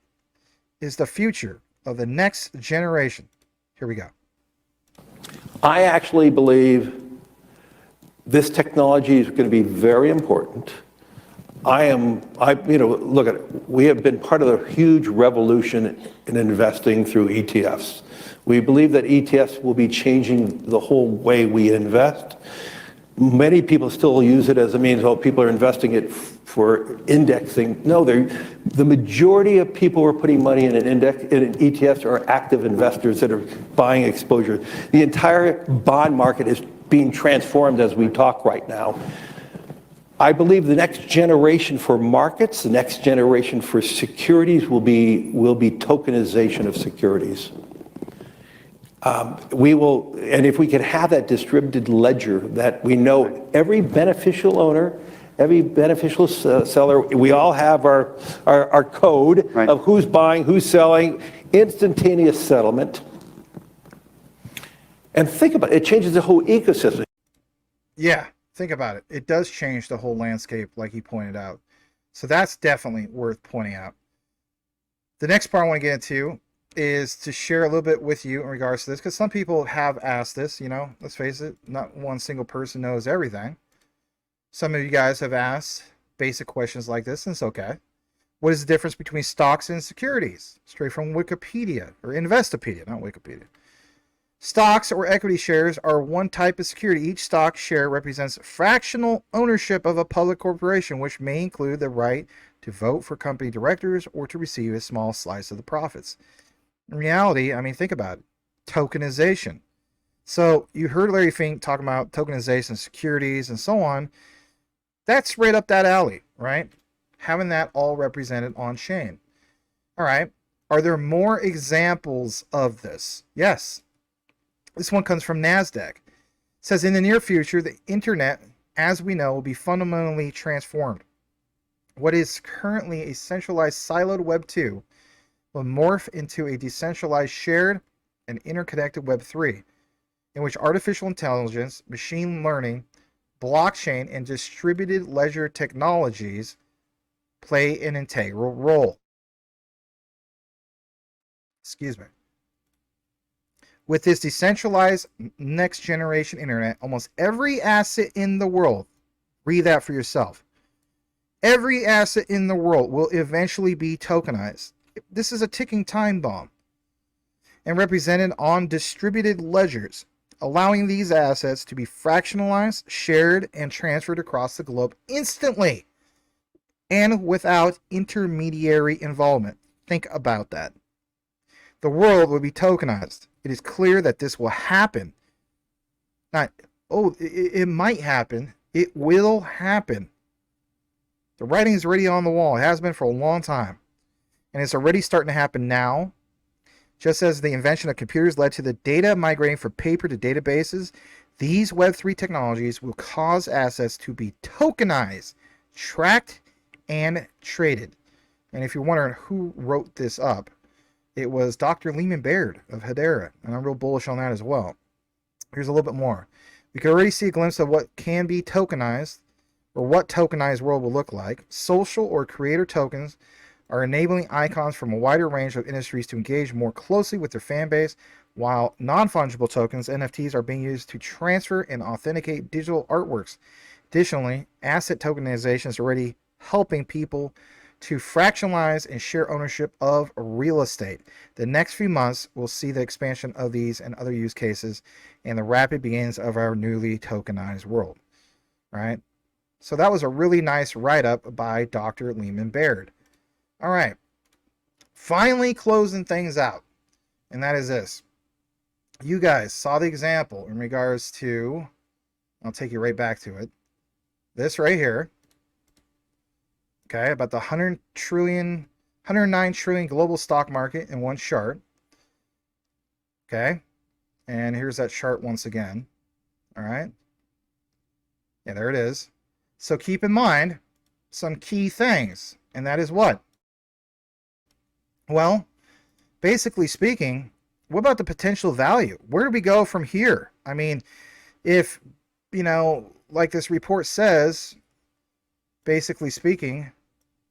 is the future of the next generation. Here we go. I actually believe this technology is going to be very important. Look at it. We have been part of the huge revolution in investing through ETFs. We believe that ETFs will be changing the whole way we invest. Many people still use it as a means, people are investing it for indexing. No, the majority of people who are putting money in an ETFs are active investors that are buying exposure. The entire bond market is being transformed as we talk right now. I believe the next generation for markets, the next generation for securities will be tokenization of securities. And if we could have that distributed ledger that we know every beneficial owner, every beneficial seller, we all have our code of who's buying, who's selling, instantaneous settlement. And think about it, it changes the whole ecosystem. Yeah, think about it. It does change the whole landscape, like he pointed out. So that's definitely worth pointing out. The next part I want to get into is to share a little bit with you in regards to this, because some people have asked this, let's face it, not one single person knows everything. Some of you guys have asked basic questions like this, and it's okay. What is the difference between stocks and securities? Straight from Wikipedia, or Investopedia, not Wikipedia. Stocks or equity shares are one type of security. Each stock share represents fractional ownership of a public corporation, which may include the right to vote for company directors or to receive a small slice of the profits. In reality, think about it. Tokenization. So you heard Larry Fink talking about tokenization, securities, and so on. That's right up that alley, right? Having that all represented on chain. All right. Are there more examples of this? Yes. This one comes from NASDAQ. It says, in the near future, the internet, as we know, will be fundamentally transformed. What is currently a centralized siloed Web 2 will morph into a decentralized, shared, and interconnected Web 3, in which artificial intelligence, machine learning, blockchain, and distributed ledger technologies play an integral role. Excuse me. With this decentralized next generation internet, almost every asset in the world, read that for yourself, every asset in the world will eventually be tokenized. This is a ticking time bomb and represented on distributed ledgers, allowing these assets to be fractionalized, shared, and transferred across the globe instantly and without intermediary involvement. Think about that. the world will be tokenized. It is clear that this will happen. Not, oh, it might happen. It will happen. The writing is already on the wall. It has been for a long time. And it's already starting to happen now. Just as the invention of computers led to the data migrating from paper to databases, these Web3 technologies will cause assets to be tokenized, tracked, and traded. And if you're wondering who wrote this up, it was Dr. Lehman Baird of Hedera, and I'm real bullish on that as well. Here's a little bit more. We can already see a glimpse of what can be tokenized, or what tokenized world will look like. Social or creator tokens are enabling icons from a wider range of industries to engage more closely with their fan base, while non-fungible tokens, NFTs, are being used to transfer and authenticate digital artworks. Additionally, asset tokenization is already helping people to fractionalize and share ownership of real estate. The next few months will see the expansion of these and other use cases and the rapid beginnings of our newly tokenized world. Right? So that was a really nice write-up by Dr. Lehman Baird. All right. Finally closing things out. And that is this. You guys saw the example in regards to, I'll take you right back to it. This right here. Okay, about the 109 trillion global stock market in one chart. Okay, and here's that chart once again. All right. Yeah, there it is. So keep in mind some key things, and that is what? Well, basically speaking, what about the potential value? Where do we go from here? I mean, if, you know, like this report says, basically speaking,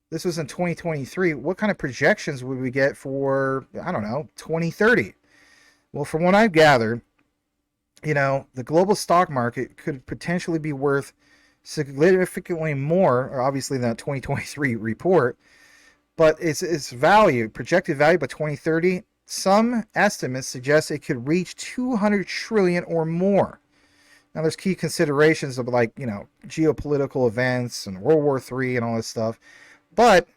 this was in 2023. What kind of projections would we get for, I don't know, 2030? Well, from what I've gathered, you know, the global stock market could potentially be worth significantly more, obviously, than that 2023 report, but its value, projected value by 2030, some estimates suggest it could reach 200 trillion or more. Now, there's key considerations of, like, you know, geopolitical events and World War III and all this stuff, but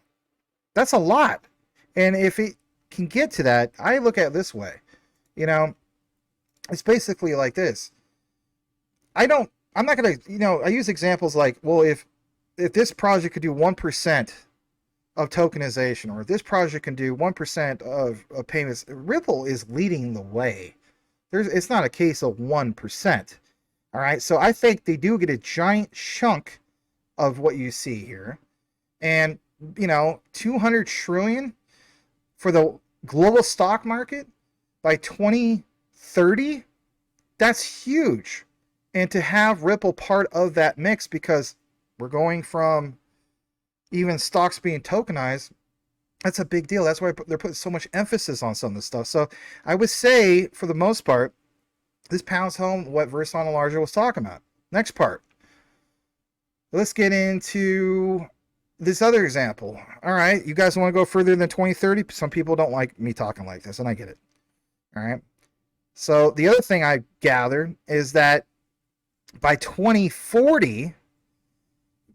that's a lot. And if it can get to that, I look at it this way. You know, it's basically like this. I'm not going to, you know, I use examples like, well, if this project could do 1% of tokenization, or if this project can do 1% of payments, Ripple is leading the way. It's not a case of 1%. All right. So I think they do get a giant chunk of what you see here. And, you know, 200 trillion for the global stock market by 2030, that's huge. And to have Ripple part of that mix, because we're going from even stocks being tokenized, that's a big deal. That's why they're putting so much emphasis on some of this stuff. So I would say, for the most part, this pounds home what Versan and Aljarrah was talking about. Next part. Let's get into this other example. All right, you guys want to go further than 2030? Some people don't like me talking like this, and I get it. All right. So the other thing I gathered is that by 2040,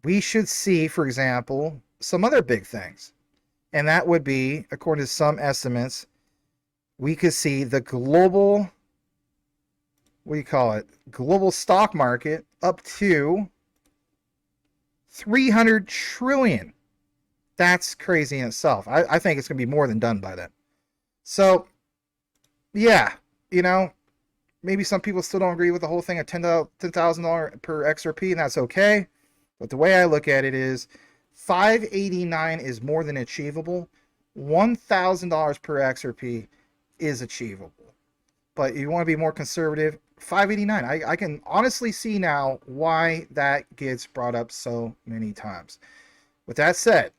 we should see, for example, some other big things. And that would be, according to some estimates, we could see the global, what do you call it? Global stock market up to 300 trillion. That's crazy in itself. I think it's going to be more than done by then. So, yeah, you know, maybe some people still don't agree with the whole thing at $10,000 per XRP, and that's okay. But the way I look at it is $589 is more than achievable. $1,000 per XRP is achievable. But you want to be more conservative, $589. I can honestly see now why that gets brought up so many times. With that said,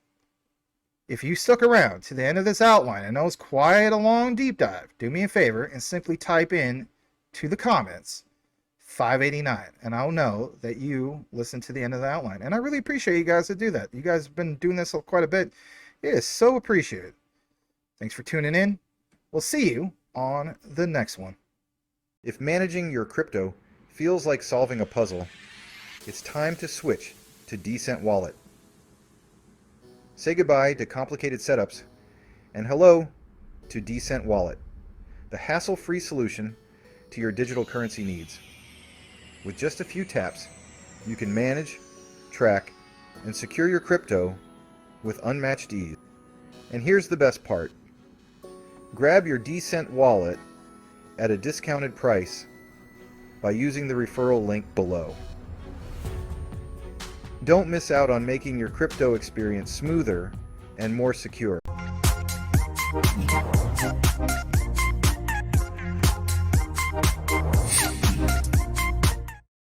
if you stuck around to the end of this outline, I know it's quite a long deep dive, do me a favor and simply type in to the comments $589, and I'll know that you listened to the end of the outline. And I really appreciate you guys that do that. You guys have been doing this quite a bit. It is so appreciated. Thanks for tuning in. We'll see you on the next one. If managing your crypto feels like solving a puzzle, it's time to switch to Decent Wallet. Say goodbye to complicated setups and hello to Decent Wallet. the hassle-free solution to your digital currency needs. With just a few taps, you can manage, track, and secure your crypto with unmatched ease. And here's the best part. Grab your Decent wallet at a discounted price by using the referral link below. Don't miss out on making your crypto experience smoother and more secure.